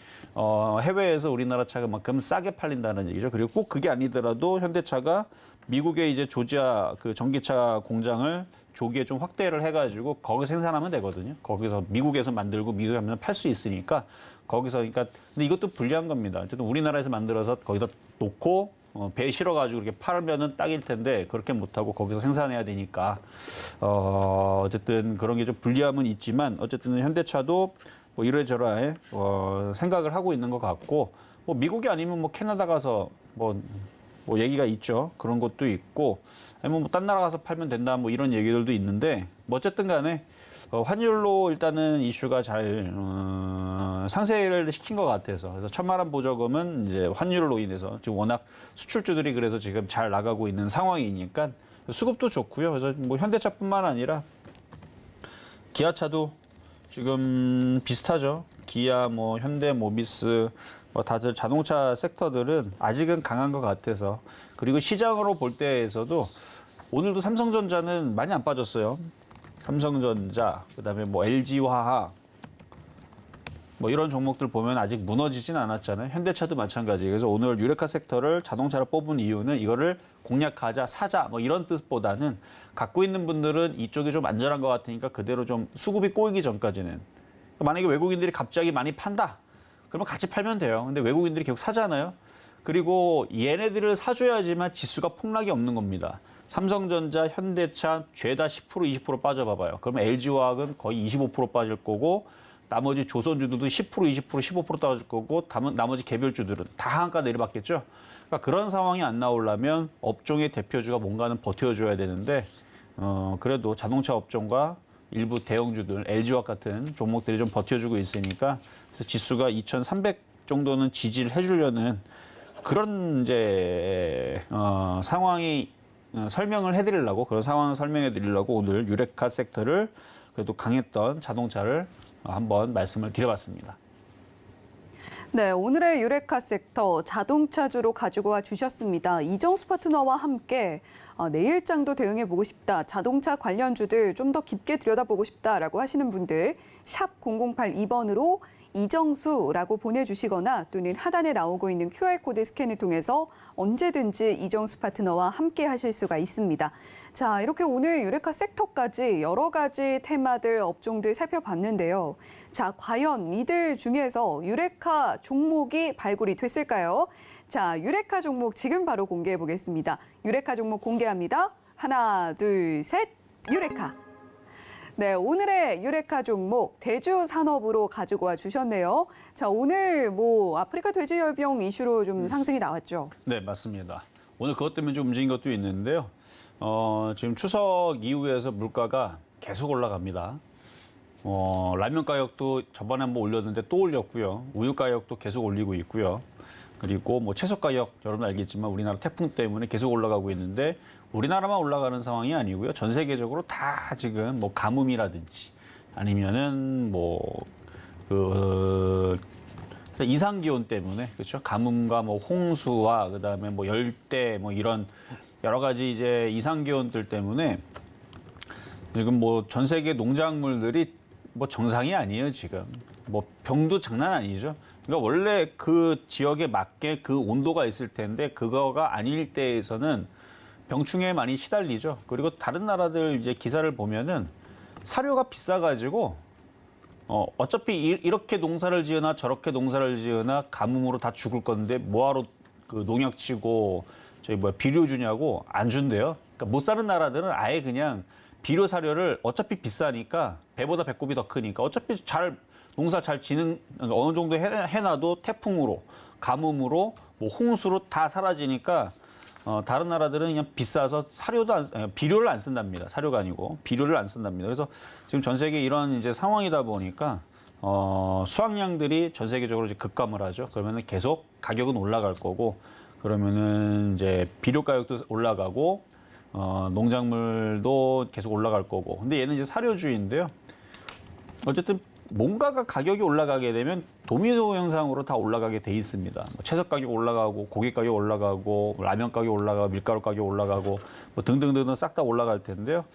해외에서 우리나라 차가 그만큼 싸게 팔린다는 얘기죠. 그리고 꼭 그게 아니더라도 현대차가 미국의 이제 조지아 그 전기차 공장을 조기에 좀 확대를 해가지고 거기 생산하면 되거든요. 거기서 미국에서 만들고 미국에 하면 팔 수 있으니까 거기서 그러니까 근데 이것도 불리한 겁니다. 어쨌든 우리나라에서 만들어서 거기다 놓고 배에 실어가지고 이렇게 팔면은 딱일 텐데 그렇게 못하고 거기서 생산해야 되니까 어쨌든 그런 게 좀 불리함은 있지만 어쨌든 현대차도 뭐 이래저래 생각을 하고 있는 것 같고 뭐 미국이 아니면 뭐 캐나다 가서 뭐 얘기가 있죠. 그런 것도 있고 아니면 뭐 딴 나라 가서 팔면 된다 뭐 이런 얘기들도 있는데 뭐 어쨌든 간에 환율로 일단은 이슈가 잘 상쇄를 시킨 것 같아서 그래서 1,000만 원 보조금은 이제 환율로 인해서 지금 워낙 수출주들이 그래서 지금 잘 나가고 있는 상황이니까 수급도 좋고요. 그래서 뭐 현대차뿐만 아니라 기아차도 지금 비슷하죠. 기아, 뭐 현대, 모비스, 뭐 다들 자동차 섹터들은 아직은 강한 것 같아서 그리고 시장으로 볼 때에서도 오늘도 삼성전자는 많이 안 빠졌어요. 삼성전자, 그다음에 뭐 LG화학, 뭐 이런 종목들 보면 아직 무너지진 않았잖아요. 현대차도 마찬가지. 그래서 오늘 유레카 섹터를 자동차로 뽑은 이유는 이거를 공략하자, 사자 뭐 이런 뜻보다는 갖고 있는 분들은 이쪽이 좀 안전한 것 같으니까 그대로 좀 수급이 꼬이기 전까지는. 만약에 외국인들이 갑자기 많이 판다, 그러면 같이 팔면 돼요. 근데 외국인들이 계속 사잖아요. 그리고 얘네들을 사줘야지만 지수가 폭락이 없는 겁니다. 삼성전자, 현대차 죄다 10%, 20% 빠져봐봐요. 그러면 LG화학은 거의 25% 빠질 거고 나머지 조선주들도 10%, 20%, 15% 떨어질 거고 나머지 개별주들은 다 한가 내려받겠죠. 그러니까 그런 상황이 안 나오려면 업종의 대표주가 뭔가는 버텨줘야 되는데 그래도 자동차 업종과 일부 대형주들, LG화학 같은 종목들이 좀 버텨주고 있으니까 그래서 지수가 2,300 정도는 지지를 해주려는 그런 이제 상황이 설명을 해드리려고 그런 상황을 설명해드리려고 오늘 유레카 섹터를 그래도 강했던 자동차를 한번 말씀을 드려봤습니다. 네, 오늘의 유레카 섹터 자동차주로 가지고 와 주셨습니다. 이정수 파트너와 함께 내일장도 대응해보고 싶다. 자동차 관련주들 좀 더 깊게 들여다보고 싶다라고 하시는 분들 샵 0082번으로 이정수라고 보내주시거나 또는 하단에 나오고 있는 QR코드 스캔을 통해서 언제든지 이정수 파트너와 함께 하실 수가 있습니다. 자, 이렇게 오늘 유레카 섹터까지 여러 가지 테마들, 업종들 살펴봤는데요. 자, 과연 이들 중에서 유레카 종목이 발굴이 됐을까요? 자, 유레카 종목 지금 바로 공개해 보겠습니다. 유레카 종목 공개합니다. 하나, 둘, 셋, 유레카. 네, 오늘의 유레카 종목 대주 산업으로 가지고 와 주셨네요. 자, 오늘 뭐 아프리카 돼지열병 이슈로 좀 상승이 나왔죠. 네, 맞습니다. 오늘 그것 때문에 좀 움직인 것도 있는데요. 지금 추석 이후에서 물가가 계속 올라갑니다. 라면 가격도 저번에 한번 올렸는데 또 올렸고요. 우유 가격도 계속 올리고 있고요. 그리고 뭐 채소 가격 여러분 알겠지만 우리나라 태풍 때문에 계속 올라가고 있는데 우리나라만 올라가는 상황이 아니고요. 전 세계적으로 다 지금 뭐 가뭄이라든지 아니면은 뭐 이상 기온 때문에 그렇죠. 가뭄과 뭐 홍수와 그다음에 뭐 열대 뭐 이런 여러 가지 이제 이상 기온들 때문에 지금 뭐 전 세계 농작물들이 뭐 정상이 아니에요, 지금. 뭐 병도 장난 아니죠. 그러니까 원래 그 지역에 맞게 그 온도가 있을 텐데 그거가 아닐 때에서는 병충해에 많이 시달리죠. 그리고 다른 나라들 이제 기사를 보면은 사료가 비싸가지고 어차피 이렇게 농사를 지으나 저렇게 농사를 지으나 가뭄으로 다 죽을 건데 뭐하러 그 농약 치고 저희 비료 주냐고 안 준대요. 그러니까 못 사는 나라들은 아예 그냥 비료 사료를 어차피 비싸니까 배보다 배꼽이 더 크니까 어차피 농사 잘 지는 그러니까 어느 정도 해놔도 태풍으로 가뭄으로 뭐 홍수로 다 사라지니까 다른 나라들은 그냥 비싸서 비료를 안 쓴답니다. 사료가 아니고 비료를 안 쓴답니다. 그래서 지금 전 세계 이런 이제 상황이다 보니까 수확량들이 전 세계적으로 이제 급감을 하죠. 그러면은 계속 가격은 올라갈 거고 그러면은 이제 비료 가격도 올라가고 농작물도 계속 올라갈 거고. 근데 얘는 이제 사료주의인데요. 어쨌든 뭔가가 가격이 올라가게 되면 도미노 현상으로 다 올라가게 돼 있습니다. 뭐 채소 가격 올라가고 고기 가격 올라가고 라면 가격 올라가고 밀가루 가격 올라가고 뭐 등등등등 싹 다 올라갈 텐데요.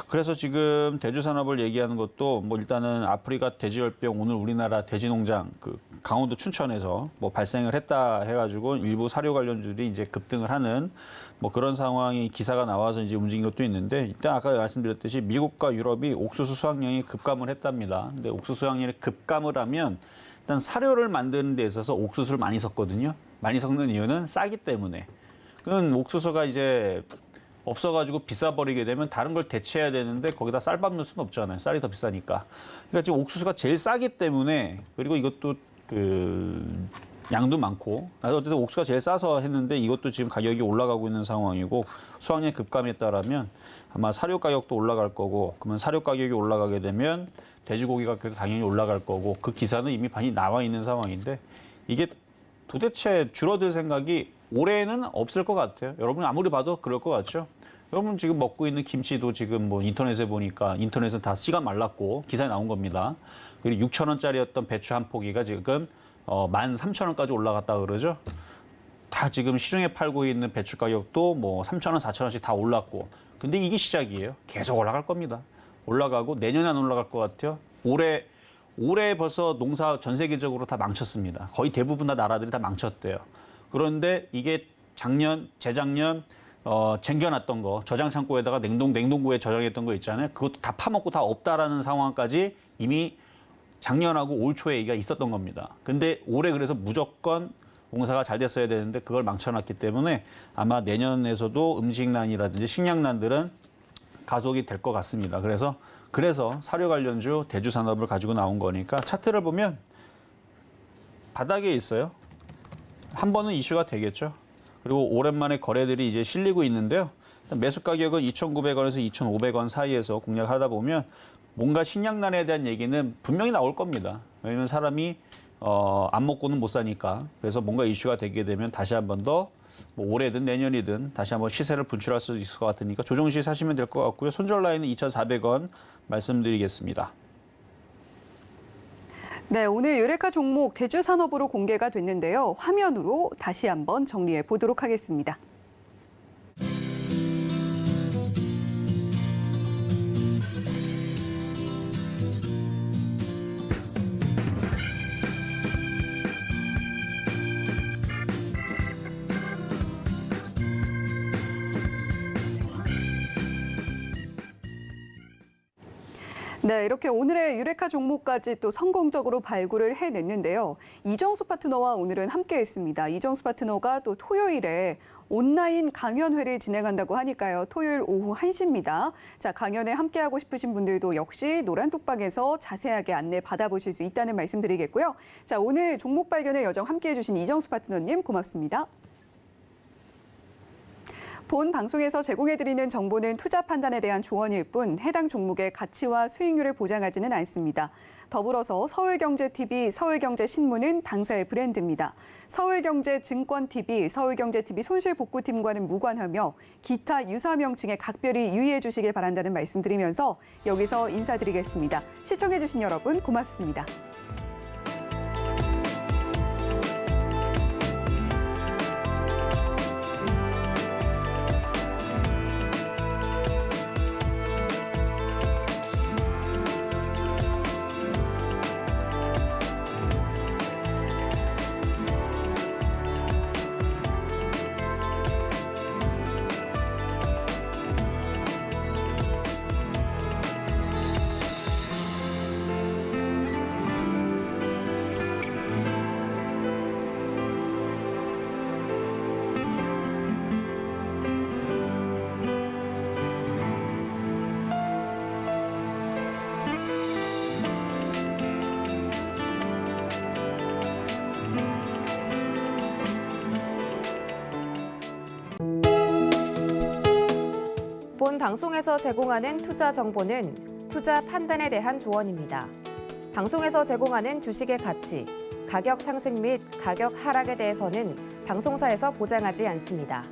그래서 지금 대주산업을 얘기하는 것도 뭐 일단은 아프리카 돼지열병 오늘 우리나라 돼지농장 그 강원도 춘천에서 뭐 발생을 했다 해가지고 일부 사료 관련주들이 이제 급등을 하는 뭐 그런 상황이 기사가 나와서 이제 움직인 것도 있는데 일단 아까 말씀드렸듯이 미국과 유럽이 옥수수 수확량이 급감을 했답니다. 근데 옥수수 수확량이 급감을 하면 일단 사료를 만드는 데 있어서 옥수수를 많이 섞거든요. 많이 섞는 이유는 싸기 때문에. 그건 옥수수가 이제 없어가지고 비싸버리게 되면 다른 걸 대체해야 되는데 거기다 쌀밥 넣을 수는 없잖아요. 쌀이 더 비싸니까. 그러니까 지금 옥수수가 제일 싸기 때문에 그리고 이것도 양도 많고 어쨌든 옥수수가 제일 싸서 했는데 이것도 지금 가격이 올라가고 있는 상황이고 수확량 급감에 따르면 아마 사료 가격도 올라갈 거고 그러면 사료 가격이 올라가게 되면 돼지고기 가격도 당연히 올라갈 거고 그 기사는 이미 많이 나와 있는 상황인데 이게 도대체 줄어들 생각이 올해는 없을 것 같아요. 여러분 아무리 봐도 그럴 것 같죠. 여러분 지금 먹고 있는 김치도 지금 뭐 인터넷에 보니까 인터넷은 다 씨가 말랐고 기사에 나온 겁니다. 그리고 6,000원짜리였던 배추 한 포기가 지금 13,000원까지 올라갔다 그러죠. 다 지금 시중에 팔고 있는 배추 가격도 뭐 3,000원, 4,000원씩 다 올랐고. 근데 이게 시작이에요. 계속 올라갈 겁니다. 올라가고 내년에 안 올라갈 것 같아요. 올해 벌써 농사 전 세계적으로 다 망쳤습니다. 거의 대부분 다 나라들이 다 망쳤대요. 그런데 이게 재작년 쟁겨놨던 거, 저장 창고에다가 냉동고에 저장했던 거 있잖아요. 그것도 다 파먹고 다 없다라는 상황까지 이미 작년하고 올 초에 얘기가 있었던 겁니다. 근데 올해 그래서 무조건 공사가 잘 됐어야 되는데 그걸 망쳐놨기 때문에 아마 내년에서도 음식난이라든지 식량난들은 가속이 될 것 같습니다. 그래서 사료 관련주 대주산업을 가지고 나온 거니까 차트를 보면 바닥에 있어요. 한 번은 이슈가 되겠죠. 그리고 오랜만에 거래들이 이제 실리고 있는데요. 매수 가격은 2,900원에서 2,500원 사이에서 공략하다 보면 뭔가 식량난에 대한 얘기는 분명히 나올 겁니다. 왜냐하면 사람이 안 먹고는 못 사니까. 그래서 뭔가 이슈가 되게 되면 다시 한 번 더 뭐 올해든 내년이든 다시 한번 시세를 분출할 수 있을 것 같으니까 조정 시 사시면 될 것 같고요. 손절 라인은 2,400원 말씀드리겠습니다. 네, 오늘 유레카 종목 대주산업으로 공개가 됐는데요. 화면으로 다시 한번 정리해 보도록 하겠습니다. 네, 이렇게 오늘의 유레카 종목까지 또 성공적으로 발굴을 해냈는데요. 이정수 파트너와 오늘은 함께했습니다. 이정수 파트너가 또 토요일에 온라인 강연회를 진행한다고 하니까요. 토요일 오후 1시입니다. 자, 강연에 함께하고 싶으신 분들도 역시 노란톡방에서 자세하게 안내 받아보실 수 있다는 말씀 드리겠고요. 자, 오늘 종목 발견의 여정 함께해 주신 이정수 파트너님 고맙습니다. 본 방송에서 제공해드리는 정보는 투자 판단에 대한 조언일 뿐 해당 종목의 가치와 수익률을 보장하지는 않습니다. 더불어서 서울경제TV, 서울경제신문은 당사의 브랜드입니다. 서울경제증권TV, 서울경제TV 손실복구팀과는 무관하며 기타 유사 명칭에 각별히 유의해 주시길 바란다는 말씀드리면서 여기서 인사드리겠습니다. 시청해주신 여러분 고맙습니다. 방송에서 제공하는 투자 정보는 투자 판단에 대한 조언입니다. 방송에서 제공하는 주식의 가치, 가격 상승 및 가격 하락에 대해서는 방송사에서 보장하지 않습니다.